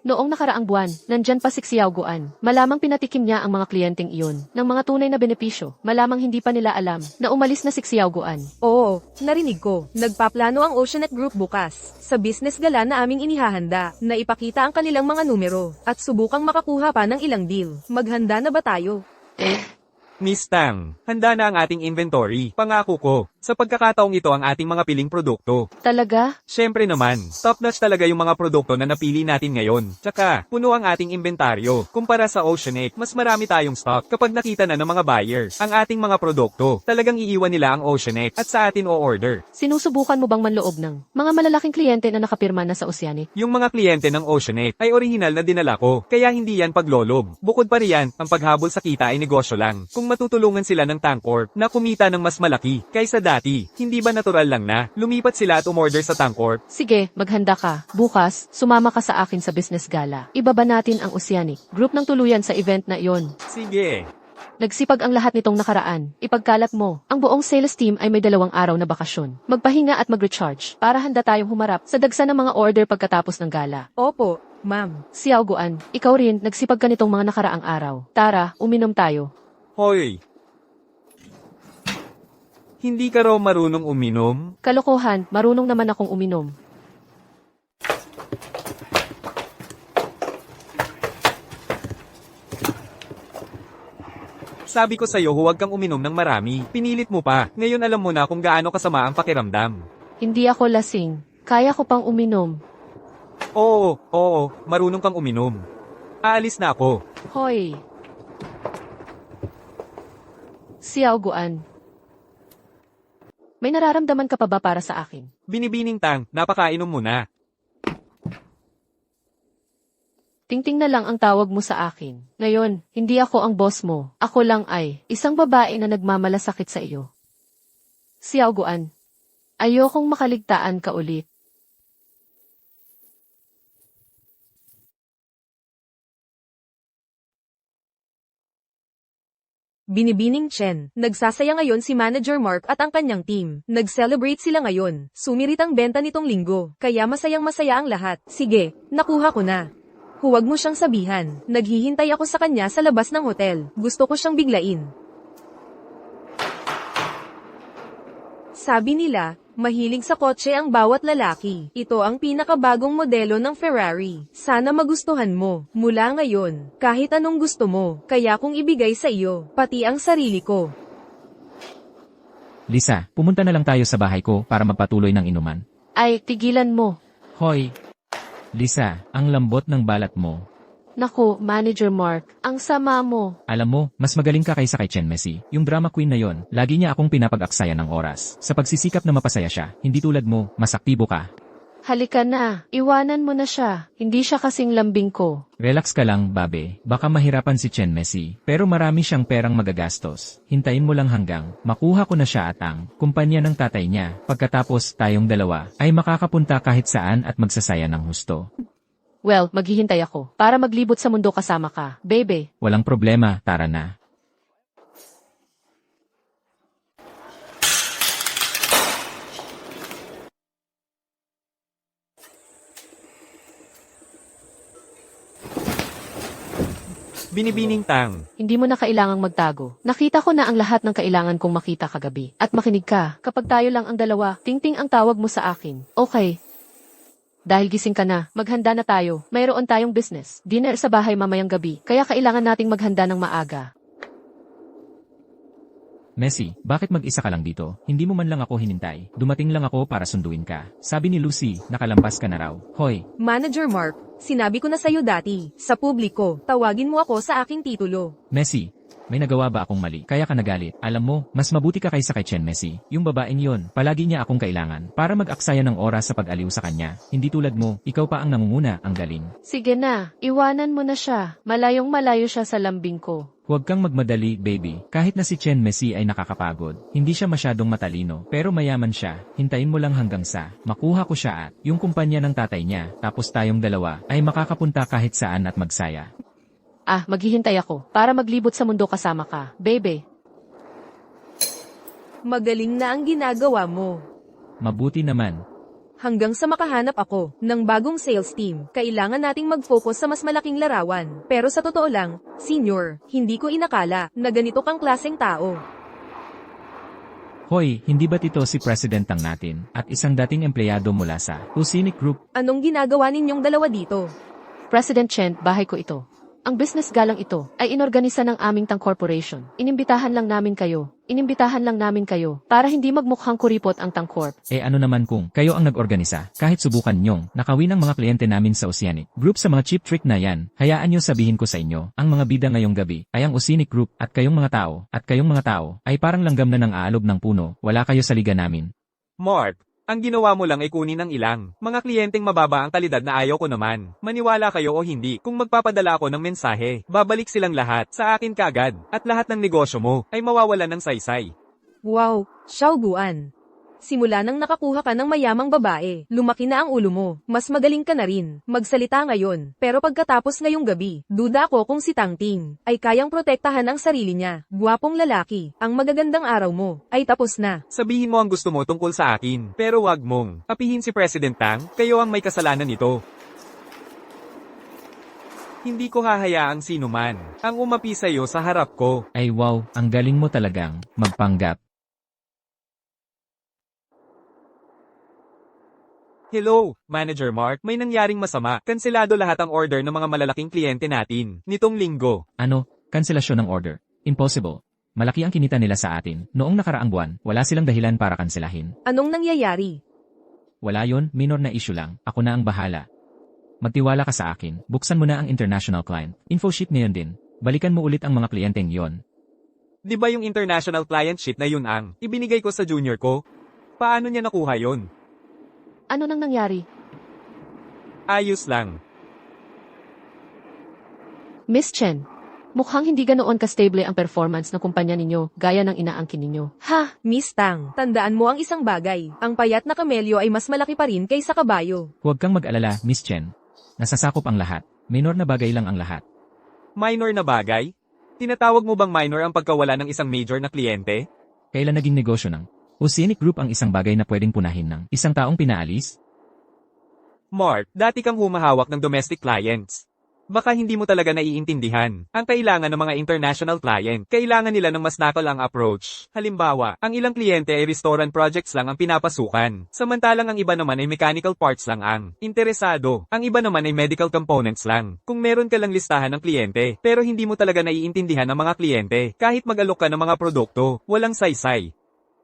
Noong nakaraang buwan, nandyan pa si Xiao Guan. Malamang pinatikim niya ang mga kliyenteng iyon ng mga tunay na benepisyo. Malamang hindi pa nila alam na umalis na si Xiao Guan. Oo, narinig ko. Nagpaplano ang Oceanic Group bukas sa business gala na aming inihahanda na ipakita ang kanilang mga numero at subukang makakuha pa ng ilang deal. Maghanda na ba tayo? Miss Tang, handa na ang ating inventory. Pangako ko, Sa pagkakataong ito ang ating mga piling produkto. Talaga? Syempre naman, top-notch talaga yung mga produkto na napili natin ngayon. Tsaka, puno ang ating inventaryo. Kumpara sa Oceanic, mas marami tayong stock. Kapag nakita na ng mga buyer ang ating mga produkto, talagang iiwan nila ang Oceanic at sa atin o-order. Sinusubukan mo bang manloob ng mga malalaking kliyente na nakapirma na sa Oceanic? Yung mga kliyente ng Oceanic ay orihinal na dinala ko, kaya hindi yan paglolob. Bukod pa riyan, ang paghabol sa kita ay negosyo lang. Kung matutulungan sila ng Tancorp na kumita ng mas malaki kaysa dati, hindi ba natural lang na lumipat sila at umorder sa Tancorp? Sige, maghanda ka. Bukas, sumama ka sa akin sa business gala. Ibaba natin ang Oceanic Group ng tuluyan sa event na iyon. Sige. Nagsipag ang lahat nitong nakaraan. Ipagkalat mo, ang buong sales team ay may 2 araw na bakasyon. Magpahinga at mag-recharge para handa tayong humarap sa dagsa ng mga order pagkatapos ng gala. Opo, ma'am. Xiao Guan, ikaw rin nagsipag ka nitong mga nakaraang araw. Tara, uminom tayo. Hoy. Hindi ka raw marunong uminom? Kalokohan, marunong naman akong uminom. Sabi ko sa'yo huwag kang uminom ng marami. Pinilit mo pa. Ngayon alam mo na kung gaano kasama ang pakiramdam. Hindi ako lasing. Kaya ko pang uminom. Oo, marunong kang uminom. Aalis na ako. Hoy. Xiao Guan. May nararamdaman ka pa ba para sa akin? Binibining Tang, napakainom mo na. Tingting na lang ang tawag mo sa akin. Ngayon, hindi ako ang boss mo. Ako lang ay isang babae na nagmamalasakit sa iyo. Xiao Guan. Ayokong makaligtaan ka ulit. Binibining Chen. Nagsasaya ngayon si Manager Mark at ang kanyang team. Nag-celebrate sila ngayon. Sumirit ang benta nitong linggo, kaya masayang masaya ang lahat. Sige, nakuha ko na. Huwag mo siyang sabihan. Naghihintay ako sa kanya sa labas ng hotel. Gusto ko siyang biglain. Sabi nila, mahilig sa kotse ang bawat lalaki. Ito ang pinakabagong modelo ng Ferrari. Sana magustuhan mo. Mula ngayon, kahit anong gusto mo, kaya kong ibigay sa iyo, pati ang sarili ko. Lisa, pumunta na lang tayo sa bahay ko para magpatuloy ng inuman. Ay, tigilan mo. Hoy! Lisa, ang lambot ng balat mo. Naku, Manager Mark, ang sama mo. Alam mo, mas magaling ka kaysa kay Chen Messi. Yung drama queen na yon, lagi niya akong pinapag-aksaya ng oras. Sa pagsisikap na mapasaya siya, hindi tulad mo, mas aktibo ka. Halika na, iwanan mo na siya. Hindi siya kasing lambing ko. Relax ka lang, babe. Baka mahirapan si Chen Messi. Pero marami siyang perang magagastos. Hintayin mo lang hanggang makuha ko na siya at ang kumpanya ng tatay niya. Pagkatapos tayong dalawa ay makakapunta kahit saan at magsasaya ng husto. Well, maghihintay ako para maglibot sa mundo kasama ka, baby. Walang problema, tara na. Binibining Tang. Hindi mo na kailangang magtago. Nakita ko na ang lahat ng kailangan kong makita kagabi. At makinig ka, kapag tayo lang ang dalawa, tingting ang tawag mo sa akin. Okay. Dahil gising ka na, maghanda na tayo. Mayroon tayong business. Dinner sa bahay mamayang gabi. Kaya kailangan nating maghanda ng maaga. Messi, bakit mag-isa ka lang dito? Hindi mo man lang ako hinintay. Dumating lang ako para sunduin ka. Sabi ni Lucy, nakalampas ka na raw. Hoy, Manager Mark, sinabi ko na sa'yo dati, sa publiko, tawagin mo ako sa aking titulo. Messi, may nagawa ba akong mali? Kaya ka nagalit. Alam mo, mas mabuti ka kaysa kay Chen Messi. Yung babaeng yon, palagi niya akong kailangan para mag-aksaya ng oras sa pag-aliw sa kanya. Hindi tulad mo, ikaw pa ang nangunguna, ang galing. Sige na, iwanan mo na siya. Malayong malayo siya sa lambing ko. Huwag kang magmadali, baby. Kahit na si Chen Messi ay nakakapagod, hindi siya masyadong matalino, pero mayaman siya. Hintayin mo lang hanggang sa makuha ko siya at yung kumpanya ng tatay niya, tapos tayong dalawa ay makakapunta kahit saan at magsaya. Ah, maghihintay ako para maglibot sa mundo kasama ka, baby. Magaling na ang ginagawa mo. Mabuti naman. Hanggang sa makahanap ako ng bagong sales team, kailangan nating mag-focus sa mas malaking larawan. Pero sa totoo lang, senior, hindi ko inakala na ganito kang klaseng tao. Hoy, hindi ba't ito si President Tang natin at isang dating empleyado mula sa Oceanic Group? Anong ginagawa ninyong dalawa dito? President Chen, bahay ko ito. Ang business galang ito ay inorganisa ng aming Tang Corporation. Inimbitahan lang namin kayo. Para hindi magmukhang kuripot ang Tang Corp. Ano naman kung kayo ang nag-organisa, kahit subukan nyong nakawin ang mga kliyente namin sa Oceanic Group sa mga cheap trick na yan, hayaan nyo sabihin ko sa inyo, ang mga bida ngayong gabi ay ang Oceanic Group at kayong mga tao ay parang langgam na ng aalog ng puno, wala kayo sa liga namin. Mark, ang ginawa mo lang ay kunin ng ilang mga kliyenteng mababa ang kalidad na ayaw ko naman. Maniwala kayo o hindi, kung magpapadala ako ng mensahe, babalik silang lahat sa akin kaagad, at lahat ng negosyo mo ay mawawalan ng saysay. Wow, Xiao Guan. Simula nang nakakuha ka ng mayamang babae, lumaki na ang ulo mo, mas magaling ka na rin, magsalita ngayon, pero pagkatapos ngayong gabi, duda ako kung si Tang Ting ay kayang protektahan ang sarili niya. Gwapong lalaki, ang magagandang araw mo ay tapos na. Sabihin mo ang gusto mo tungkol sa akin, pero wag mong apihin si President Tang, kayo ang may kasalanan nito. Hindi ko hahayaang sino man ang umapi sa'yo sa harap ko. Ay wow, ang galing mo talagang magpanggap. Hello, Manager Mark, may nangyaring masama. Kanselado lahat ang order ng mga malalaking kliyente natin nitong linggo. Ano, kanselasyon ng order? Impossible. Malaki ang kinita nila sa atin. Noong nakaraang buwan, wala silang dahilan para kanselahin. Anong nangyayari? Wala yon, minor na issue lang. Ako na ang bahala. Magtiwala ka sa akin. Buksan mo na ang international client. Info sheet ngayon din. Balikan mo ulit ang mga kliyenteng yon. Di ba yung international client sheet na yun ang ibinigay ko sa junior ko? Paano niya nakuha yon? Ano nang nangyari? Ayos lang. Miss Chen, mukhang hindi ganoon ka-stable ang performance ng kumpanya ninyo, gaya ng inaangkin ninyo. Ha, Miss Tang, tandaan mo ang isang bagay. Ang payat na kamelyo ay mas malaki pa rin kaysa kabayo. Huwag kang mag-alala, Miss Chen. Nasasakop ang lahat. Minor na bagay lang ang lahat. Minor na bagay? Tinatawag mo bang minor ang pagkawala ng isang major na kliyente? Kailan naging negosyo ng Oceanic Group ang isang bagay na pwedeng punahin ng isang taong pinaalis? Mark, dati kang humahawak ng domestic clients. Baka hindi mo talaga naiintindihan ang kailangan ng mga international client. Kailangan nila ng mas nakalang approach. Halimbawa, ang ilang kliyente ay restaurant projects lang ang pinapasukan. Samantalang ang iba naman ay mechanical parts lang ang interesado. Ang iba naman ay medical components lang. Kung meron ka lang listahan ng kliyente, pero hindi mo talaga naiintindihan ang mga kliyente, kahit mag-alok ka ng mga produkto, walang saysay.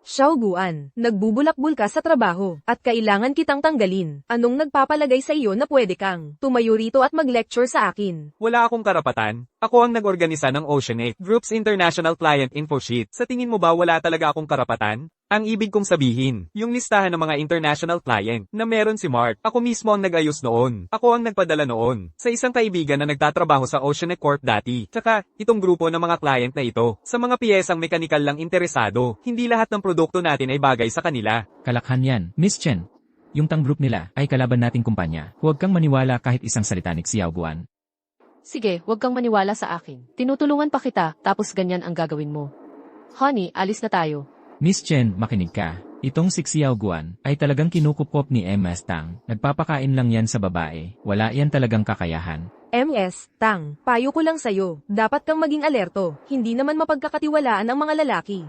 Xiao Guan, nagbubulakbul ka sa trabaho, at kailangan kitang tanggalin. Anong nagpapalagay sa iyo na pwede kang tumayo rito at mag-lecture sa akin? Wala akong karapatan. Ako ang nag-organisa ng Oceanic Group's International Client Info Sheet. Sa tingin mo ba wala talaga akong karapatan? Ang ibig kong sabihin, yung listahan ng mga international client na meron si Mark, ako mismo ang nag-ayos noon. Ako ang nagpadala noon sa isang kaibigan na nagtatrabaho sa Oceanic Corp dati. Tsaka, itong grupo ng mga client na ito, sa mga piyesang mekanikal lang interesado, hindi lahat ng produkto natin ay bagay sa kanila. Kalakhan yan, Miss Chen. Yung Tang Group nila ay kalaban nating kumpanya. Huwag kang maniwala kahit isang salita ni Xiao Guan. Sige, huwag kang maniwala sa akin. Tinutulungan pa kita, tapos ganyan ang gagawin mo. Honey, alis na tayo. Miss Chen, makinig ka. Itong si Xiao Guan ay talagang kinukupkop ni MS Tang. Nagpapakain lang yan sa babae. Wala yan talagang kakayahan. MS, Tang, payo ko lang sa'yo. Dapat kang maging alerto. Hindi naman mapagkakatiwalaan ang mga lalaki.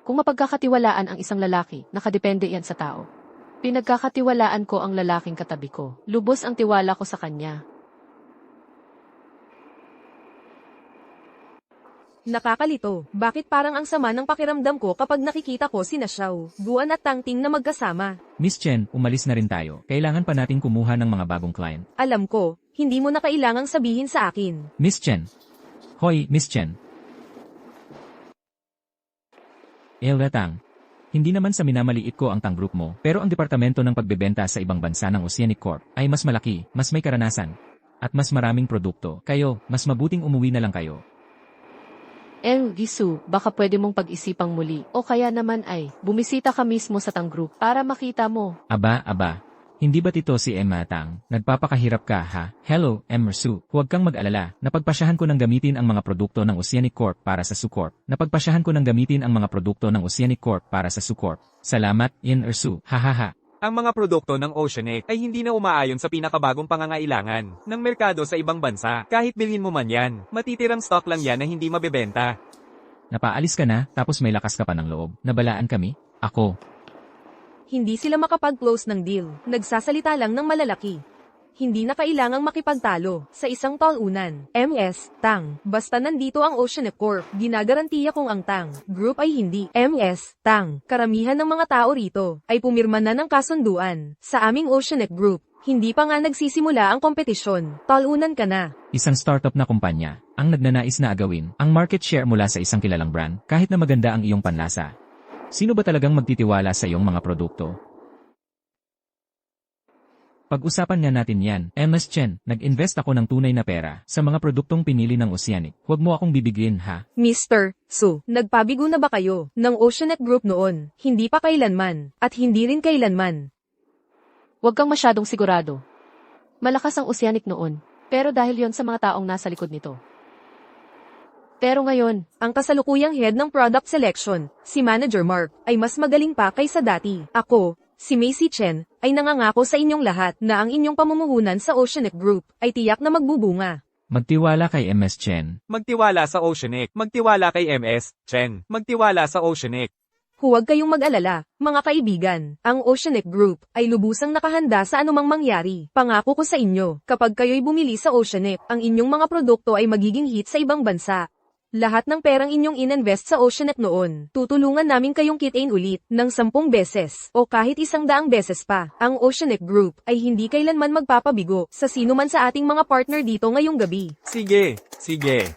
Kung mapagkakatiwalaan ang isang lalaki, nakadepende yan sa tao. Pinagkakatiwalaan ko ang lalaking katabi ko. Lubos ang tiwala ko sa kanya. Nakakalito, bakit parang ang sama ng pakiramdam ko kapag nakikita ko sina Xiao Guan at Tang Ting na magkasama? Miss Chen, umalis na rin tayo. Kailangan pa natin kumuha ng mga bagong client. Alam ko, hindi mo na kailangang sabihin sa akin. Miss Chen. Hoy, Miss Chen. Tang. Hindi naman sa minamaliit ko ang Tang Group mo, pero ang departamento ng pagbebenta sa ibang bansa ng Oceanic Corp ay mas malaki, mas may karanasan, at mas maraming produkto. Kayo, mas mabuting umuwi na lang kayo. Gisu, baka pwede mong pag-isipang muli. O kaya naman ay, bumisita ka mismo sa Tang Group para makita mo. Aba. Hindi ba't ito si Emma Tang? Nagpapakahirap ka ha? Hello, Emersu. Huwag kang mag-alala. Napagpasyahan ko ng gamitin ang mga produkto ng Oceanic Corp para sa Sucorp. Napagpasyahan ko ng gamitin ang mga produkto ng Oceanic Corp para sa Sucorp. Salamat, Ersu. Hahaha. Ang mga produkto ng Oceanic ay hindi na umaayon sa pinakabagong pangangailangan ng merkado sa ibang bansa. Kahit bilhin mo man yan, matitirang stock lang yan na hindi mabebenta. Napaalis ka na, tapos may lakas ka pa ng loob. Nabalaan kami? Ako. Hindi sila makapag-close ng deal. Nagsasalita lang ng malalaki. Hindi na kailangang makipagtalo sa isang talunan. MS, Tang. Basta nandito ang Oceanic Corp, ginagarantiya kong ang Tang Group ay hindi. MS, Tang. Karamihan ng mga tao rito ay pumirma na ng kasunduan sa aming Oceanic Group. Hindi pa nga nagsisimula ang kompetisyon. Talunan ka na. Isang startup na kumpanya, ang nagnanais na agawin ang market share mula sa isang kilalang brand, kahit na maganda ang iyong panlasa. Sino ba talagang magtitiwala sa iyong mga produkto? Pag-usapan nga natin yan. MS Chen, nag-invest ako ng tunay na pera sa mga produktong pinili ng Oceanic. Huwag mo akong bibigyan ha. Mr. Su, nagpabigo na ba kayo ng Oceanic Group noon? Hindi pa kailanman, at hindi rin kailanman. Huwag kang masyadong sigurado. Malakas ang Oceanic noon, pero dahil yon sa mga taong nasa likod nito. Pero ngayon, Ang kasalukuyang head ng product selection, si Manager Mark, ay mas magaling pa kaysa dati. Ako, si Macy Chen, ay nangangako sa inyong lahat na ang inyong pamumuhunan sa Oceanic Group ay tiyak na magbubunga. Magtiwala kay MS Chen. Magtiwala sa Oceanic. Magtiwala kay MS, Chen. Magtiwala sa Oceanic. Huwag kayong mag-alala, mga kaibigan. Ang Oceanic Group ay lubusang nakahanda sa anumang mangyari. Pangako ko sa inyo, kapag kayo'y bumili sa Oceanic, ang inyong mga produkto ay magiging hit sa ibang bansa. Lahat ng perang inyong ininvest sa Oceanic noon, tutulungan namin kayong kitain ulit ng 10 beses o kahit 100 beses pa. Ang Oceanic Group ay hindi kailanman magpapabigo sa sino man sa ating mga partner dito ngayong gabi. Sige, sige.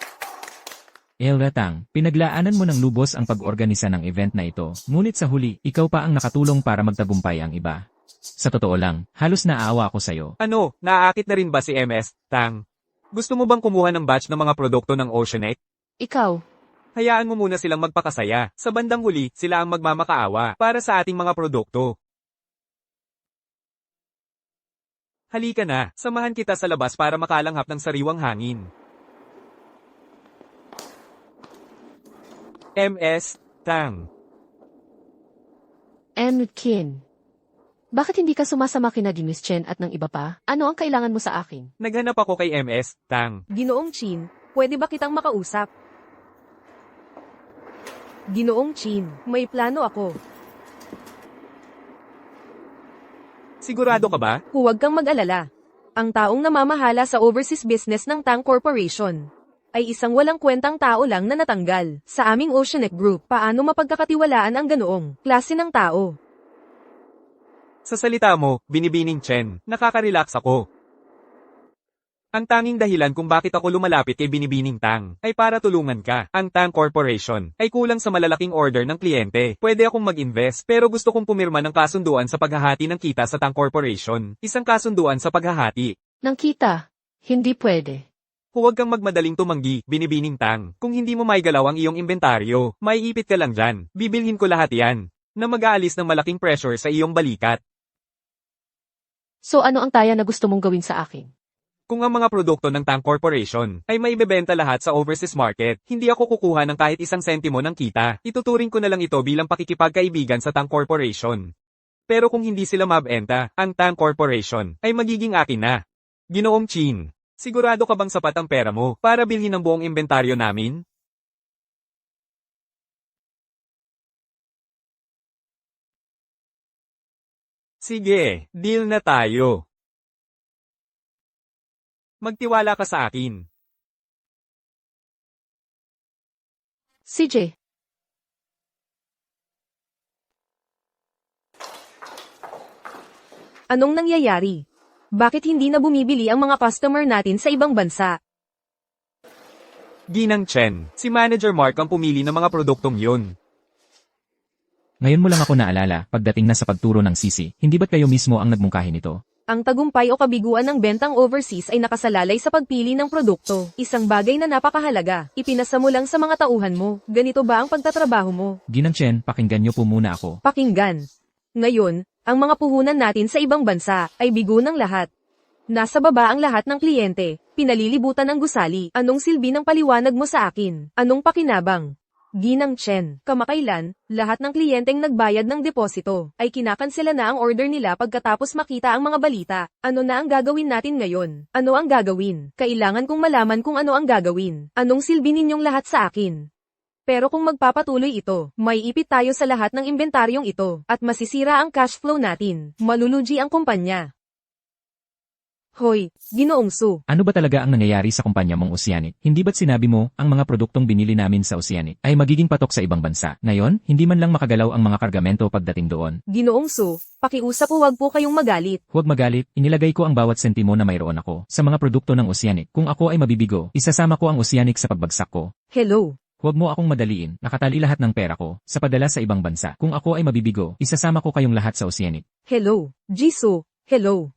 Elra Tang, pinaglaanan mo ng lubos ang pag-organisa ng event na ito, ngunit sa huli, ikaw pa ang nakatulong para magtagumpay ang iba. Sa totoo lang, halos naaawa ako sa'yo. Ano, naaakit na rin ba si MS, Tang? Gusto mo bang kumuha ng batch ng mga produkto ng Oceanic? ikaw, Hayaan mo muna silang magpakasaya. Sa bandang huli, sila ang magmamakaawa para sa ating mga produkto. Halika na, samahan kita sa labas para makalanghap ng sariwang hangin. MS, Tang. Kin. Bakit hindi ka sumasama kina Miss Chen at ng iba pa? Ano ang kailangan mo sa akin? Naghanap ako kay MS, Tang. Ginoong Chin, pwede ba kitang makausap? Ginoong Chin, may plano ako. Sigurado ka ba? Huwag kang mag-alala. Ang taong namamahala sa overseas business ng Tang Corporation ay isang walang kwentang tao lang na natanggal sa aming Oceanic Group. Paano mapagkakatiwalaan ang ganoong klase ng tao? Sa salita mo, binibining Chen, nakaka-relax ako. Ang tanging dahilan kung bakit ako lumalapit kay Binibining Tang ay para tulungan ka. Ang Tang Corporation ay kulang sa malalaking order ng kliyente. Pwede akong mag-invest pero gusto kong pumirma ng kasunduan sa paghahati ng kita sa Tang Corporation. Isang kasunduan sa paghahati. Nang kita, hindi pwede. Huwag kang magmadaling tumanggi, Binibining Tang. Kung hindi mo maigalaw ang iyong inventaryo, maiipit ka lang dyan. Bibilhin ko lahat yan. Na mag-aalis ng malaking pressure sa iyong balikat. So ano ang taya na gusto mong gawin sa akin? Kung ang mga produkto ng Tang Corporation ay maibebenta lahat sa overseas market, hindi ako kukuha ng kahit 1 sentimo ng kita. Ituturing ko na lang ito bilang pakikipagkaibigan sa Tang Corporation. Pero kung hindi sila mabenta, ang Tang Corporation ay magiging akin na. Ginoong Chin, sigurado ka bang sapat ang pera mo para bilhin ang buong inventaryo namin? Sige, deal na tayo. Magtiwala ka sa akin. CJ, Anong nangyayari? Bakit hindi na bumibili ang mga customer natin sa ibang bansa? Ginang Chen, si Manager Mark ang pumili ng mga produktong yun. Ngayon mo lang ako naalala, pagdating na sa pagturo ng sisi, hindi ba't kayo mismo ang nagmungkahi nito? Ang tagumpay o kabiguan ng bentang overseas ay nakasalalay sa pagpili ng produkto. Isang bagay na napakahalaga. Ipinasa mo lang sa mga tauhan mo. Ganito ba ang pagtatrabaho mo? Ginang Chen, pakinggan niyo po muna ako. Pakinggan. Ngayon, ang mga puhunan natin sa ibang bansa ay bigo ng lahat. Nasa baba ang lahat ng kliyente. Pinalilibutan ng gusali. Anong silbi ng paliwanag mo sa akin? Anong pakinabang? Ginang Chen, kamakailan, lahat ng kliyenteng nagbayad ng deposito ay kinakansela na ang order nila pagkatapos makita ang mga balita. Ano na ang gagawin natin ngayon? Ano ang gagawin? Kailangan kong malaman kung ano ang gagawin. Anong silbi ninyong lahat sa akin? Pero kung magpapatuloy ito, may ipit tayo sa lahat ng inventaryong ito, at masisira ang cash flow natin. Malulugi ang kumpanya. Hoy, Ginoong Su. Ano ba talaga ang nangyayari sa kumpanya mong Oceanic? Hindi ba't sinabi mo, ang mga produktong binili namin sa Oceanic ay magiging patok sa ibang bansa? Ngayon, hindi man lang makagalaw ang mga kargamento pagdating doon. Ginoong Su, pakiusap po wag po kayong magalit. Huwag magalit, inilagay ko ang bawat sentimo na mayroon ako sa mga produkto ng Oceanic. Kung ako ay mabibigo, isasama ko ang Oceanic sa pagbagsak ko. Hello. Huwag mo akong madaliin, nakatali lahat ng pera ko sa padala sa ibang bansa. Kung ako ay mabibigo, isasama ko kayong lahat sa Oceanic. Hello. Jisoo. Hello.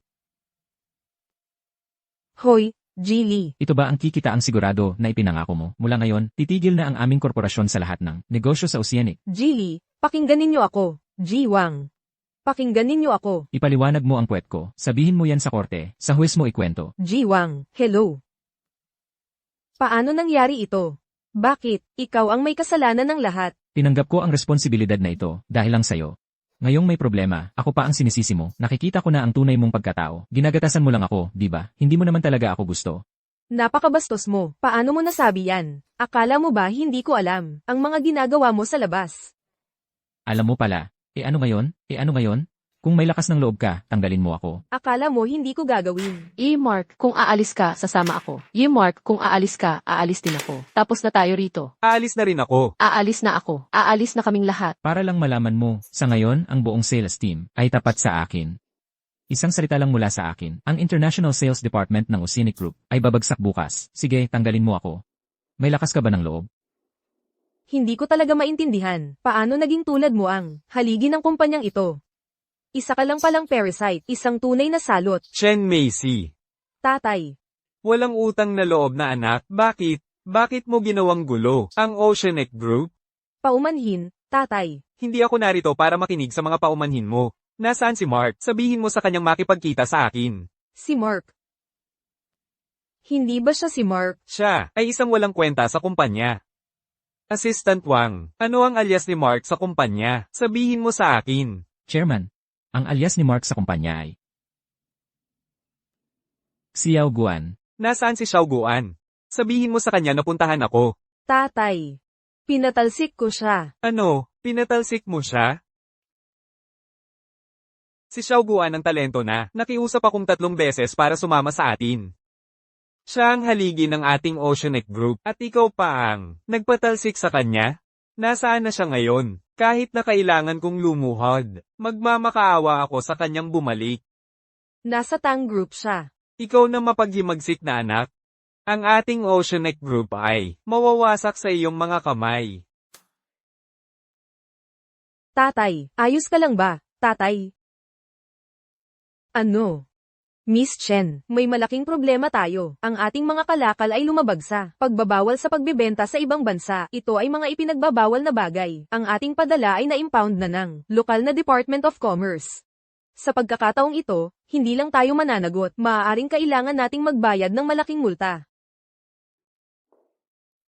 Hoy, Jilly. Ito ba ang kikita ang sigurado na ipinangako mo? Mula ngayon, titigil na ang aming korporasyon sa lahat ng negosyo sa Oceanic. Jilly, pakinggan ninyo ako. Jiwang. Pakinggan ninyo ako. Ipaliwanag mo ang puwet ko. Sabihin mo yan sa korte, sa huwes mo ikwento. Jiwang. Hello. Paano nangyari ito? Bakit? Ikaw ang may kasalanan ng lahat. Tinanggap ko ang responsibilidad na ito dahil lang sa'yo. Ngayong may problema, ako pa ang sinisisi mo. Nakikita ko na ang tunay mong pagkatao. Ginagatasan mo lang ako, di ba? Hindi mo naman talaga ako gusto. Napakabastos mo. Paano mo nasabi yan? Akala mo ba hindi ko alam ang mga ginagawa mo sa labas? Alam mo pala. Ano ngayon? Kung may lakas ng loob ka, tanggalin mo ako. Akala mo hindi ko gagawin. Mark, kung aalis ka, sasama ako. Mark, kung aalis ka, aalis din ako. Tapos na tayo rito. Aalis na rin ako. Aalis na ako. Aalis na kaming lahat. Para lang malaman mo, sa ngayon, ang buong sales team ay tapat sa akin. Isang salita lang mula sa akin, ang International Sales Department ng Oceanic Group ay babagsak bukas. Sige, tanggalin mo ako. May lakas ka ba ng loob? Hindi ko talaga maintindihan paano naging tulad mo ang haligi ng kumpanyang ito. Isa ka lang palang parasite, isang tunay na salot. Chen Macy. Tatay, Walang utang na loob na anak. Bakit? Bakit mo ginawang gulo ang Oceanic Group? paumanhin, tatay. Hindi ako narito para makinig sa mga paumanhin mo. Nasaan si Mark? Sabihin mo sa kanyang makipagkita sa akin. Si Mark. Hindi ba siya si Mark? Siya ay isang walang kwenta sa kumpanya. Assistant Wang, ano ang alias ni Mark sa kumpanya? Sabihin mo sa akin. Chairman, ang alias ni Mark sa kumpanya ay Xiao Guan. Nasaan si Xiao Guan? Sabihin mo sa kanya na puntahan ako. Tatay. Pinatalsik ko siya. Ano? Pinatalsik mo siya? Si Xiao Guan ang talento na. Nakiusap akong 3 beses para sumama sa atin. Siya ang haligi ng ating Oceanic Group. At ikaw pa ang nagpatalsik sa kanya? Nasaan na siya ngayon? Kahit na kailangan kong lumuhod, magmamakaawa ako sa kanyang bumalik. Nasa Tang Group siya. Ikaw na mapaghimagsik na anak. Ang ating Oceanic Group ay mawawasak sa iyong mga kamay. Tatay, ayos ka lang ba, tatay? Ano? Miss Chen, may malaking problema tayo. Ang ating mga kalakal ay lumabagsa. Pagbabawal sa pagbebenta sa ibang bansa. Ito ay mga ipinagbabawal na bagay. Ang ating padala ay na-impound na ng lokal na Department of Commerce. Sa pagkakataong ito, hindi lang tayo mananagot. Maaaring kailangan nating magbayad ng malaking multa.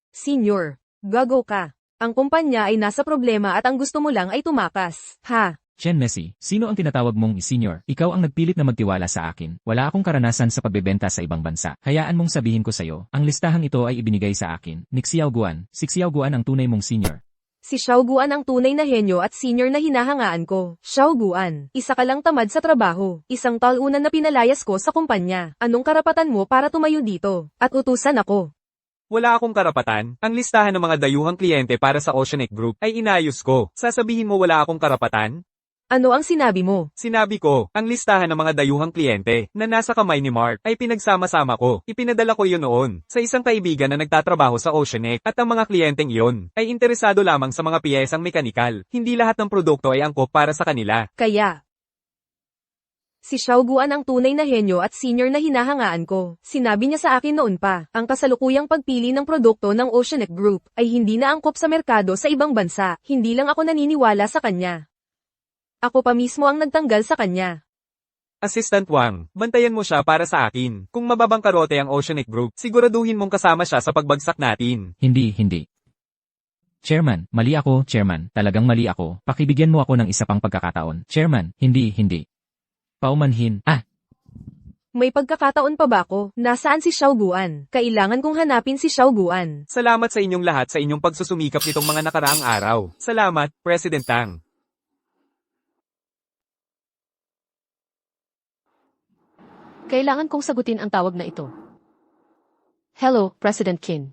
Senior, gago ka. Ang kumpanya ay nasa problema at ang gusto mo lang ay tumakas. Ha? Chen Messi, sino ang tinatawag mong senior? Ikaw ang nagpilit na magtiwala sa akin. Wala akong karanasan sa pagbebenta sa ibang bansa. Hayaan mong sabihin ko sa'yo, ang listahang ito ay ibinigay sa akin. Ni Xiao Guan. Si Xiao Guan ang tunay mong senior. Si Xiao Guan ang tunay na henyo at senior na hinahangaan ko. Xiao Guan, isa ka lang tamad sa trabaho. Isang talunan na pinalayas ko sa kumpanya. Anong karapatan mo para tumayo dito? At utusan ako. Wala akong karapatan. Ang listahan ng mga dayuhang kliyente para sa Oceanic Group ay inayos ko. Sasabihin mo wala akong karapatan? Ano ang sinabi mo? Sinabi ko, ang listahan ng mga dayuhang kliyente na nasa kamay ni Mark ay pinagsama-sama ko. Ipinadala ko yun noon sa isang kaibigan na nagtatrabaho sa Oceanic at ang mga kliyenteng iyon ay interesado lamang sa mga piyesang mekanikal. Hindi lahat ng produkto ay angkop para sa kanila. Kaya, si Xiao Guan ang tunay na henyo at senior na hinahangaan ko. Sinabi niya sa akin noon pa, ang kasalukuyang pagpili ng produkto ng Oceanic Group ay hindi na angkop sa merkado sa ibang bansa. Hindi lang ako naniniwala sa kanya. Ako pa mismo ang nagtanggal sa kanya. Assistant Wang, bantayan mo siya para sa akin. Kung mababangkarote ang Oceanic Group, siguraduhin mong kasama siya sa pagbagsak natin. Hindi. Chairman, mali ako, Chairman. Talagang mali ako. Pakibigyan mo ako ng isa pang pagkakataon. Chairman, hindi. Paumanhin. May pagkakataon pa ba ako? Nasaan si Xiao Guan? Kailangan kong hanapin si Xiao Guan. Salamat sa inyong lahat sa inyong pagsusumikap nitong mga nakaraang araw. Salamat, President Tang. Kailangan kong sagutin ang tawag na ito. Hello, President Kim.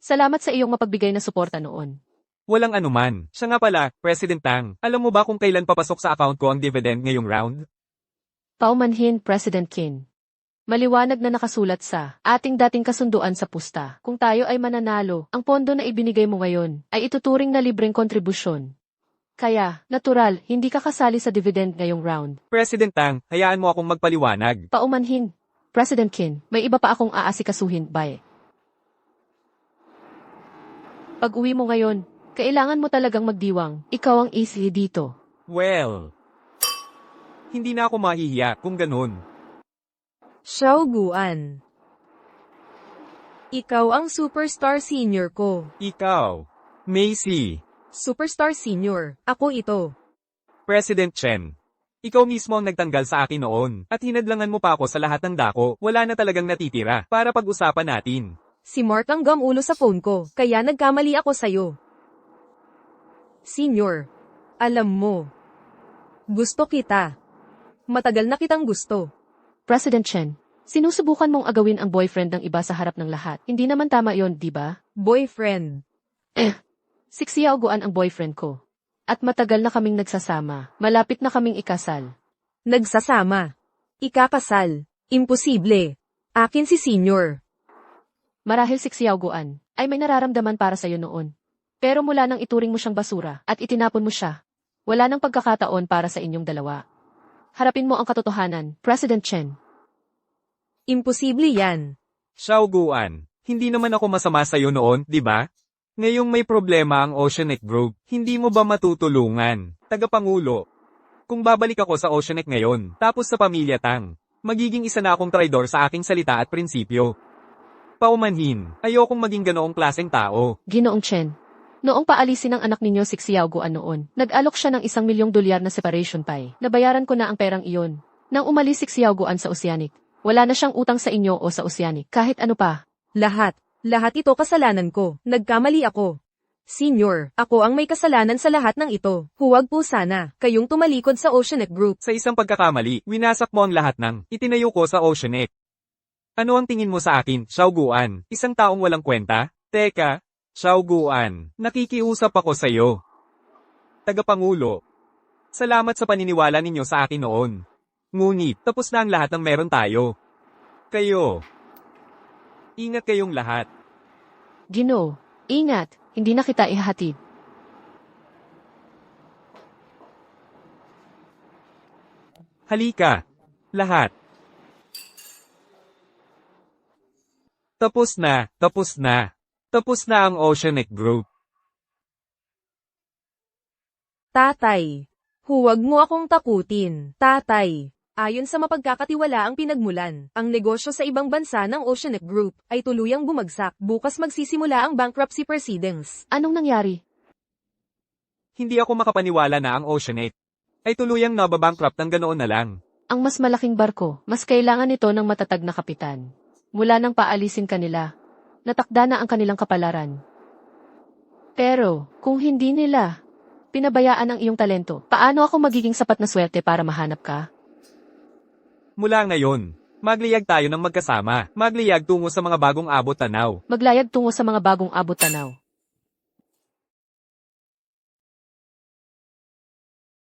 Salamat sa iyong mapagbigay na suporta noon. Walang anuman. Siya nga pala, President Tang, alam mo ba kung kailan papasok sa account ko ang dividend ngayong round? Paumanhin, President Kim. Maliwanag na nakasulat sa ating dating kasunduan sa pusta. Kung tayo ay mananalo, ang pondo na ibinigay mo ngayon ay ituturing na libreng kontribusyon. Kaya, natural, hindi ka kasali sa dividend ngayong round. President Tang, hayaan mo akong magpaliwanag. Paumanhin, President Kim, may iba pa akong aasikasuhin, bye. Pag-uwi mo ngayon, kailangan mo talagang magdiwang. Ikaw ang easy dito. Well, hindi na ako mahihiya kung ganun. Xiao Guan. Ikaw ang superstar senior ko. Ikaw, Macy, Superstar senior. Ako ito. President Chen. Ikaw mismo ang nagtanggal sa akin noon, at hinadlangan mo pa ako sa lahat ng dako, wala na talagang natitira, para pag-usapan natin. Si Mark ang gamulo sa phone ko, kaya nagkamali ako sa'yo. Senior. Alam mo. Gusto kita. Matagal na kitang gusto. President Chen, sinusubukan mong agawin ang boyfriend ng iba sa harap ng lahat. Hindi naman tama yon, di ba? Boyfriend. Si Xiao Guan ang boyfriend ko. At matagal na kaming nagsasama. Malapit na kaming ikasal. Nagsasama. Ikakasal. Imposible. Akin si senior. Marahil si Xiao Guan ay may nararamdaman para sa'yo noon. Pero mula nang ituring mo siyang basura at itinapon mo siya, wala nang pagkakataon para sa inyong dalawa. Harapin mo ang katotohanan, President Chen. Imposible yan. Xiao Guan, hindi naman ako masama sa'yo noon, di ba? Ngayong may problema ang Oceanic Group, hindi mo ba matutulungan? Tagapangulo. Kung babalik ako sa Oceanic ngayon, tapos sa pamilya Tang, magiging isa na akong traidor sa aking salita at prinsipyo. Paumanhin, ayokong maging ganoong klaseng tao. Ginoong Chen, noong paalisin ang anak ninyo si Xiao Guan noon, nag-alok siya ng $1,000,000 na separation pay. Nabayaran ko na ang perang iyon. Nang umalis si Xiao Guan sa Oceanic, wala na siyang utang sa inyo o sa Oceanic, kahit ano pa. Lahat. Lahat ito kasalanan ko. Nagkamali ako. Senior, ako ang may kasalanan sa lahat ng ito. Huwag po sana, kayong tumalikod sa Oceanic Group. Sa isang pagkakamali, winasak mo ang lahat ng itinayo ko sa Oceanic. Ano ang tingin mo sa akin, Xiao Guan? Isang taong walang kwenta? Teka, Xiao Guan, nakikiusap ako sa iyo. Tagapangulo, salamat sa paniniwala ninyo sa akin noon. Ngunit, tapos na ang lahat ng meron tayo. Kayo. Ingat kayong lahat. Ginoo, ingat, hindi na kita ihahatid. Halika. Lahat. Tapos na, tapos na. Tapos na ang Oceanic Group. Tatay. Huwag mo akong takutin. Tatay. Ayon sa mapagkakatiwalaang pinagmulan, ang negosyo sa ibang bansa ng Oceanic Group ay tuluyang bumagsak. Bukas magsisimula ang bankruptcy proceedings. Anong nangyari? Hindi ako makapaniwala na ang Oceanic ay tuluyang nababankrupt ng ganoon na lang. Ang mas malaking barko, mas kailangan nito ng matatag na kapitan. Mula nang paalisin kanila, natakda na ang kanilang kapalaran. Pero, kung hindi nila pinabayaan ang iyong talento, paano ako magiging sapat na swerte para mahanap ka? Mula ngayon, magliyag tayo ng magkasama. Magliyag tungo sa mga bagong abot tanaw. Maglayag tungo sa mga bagong abot tanaw.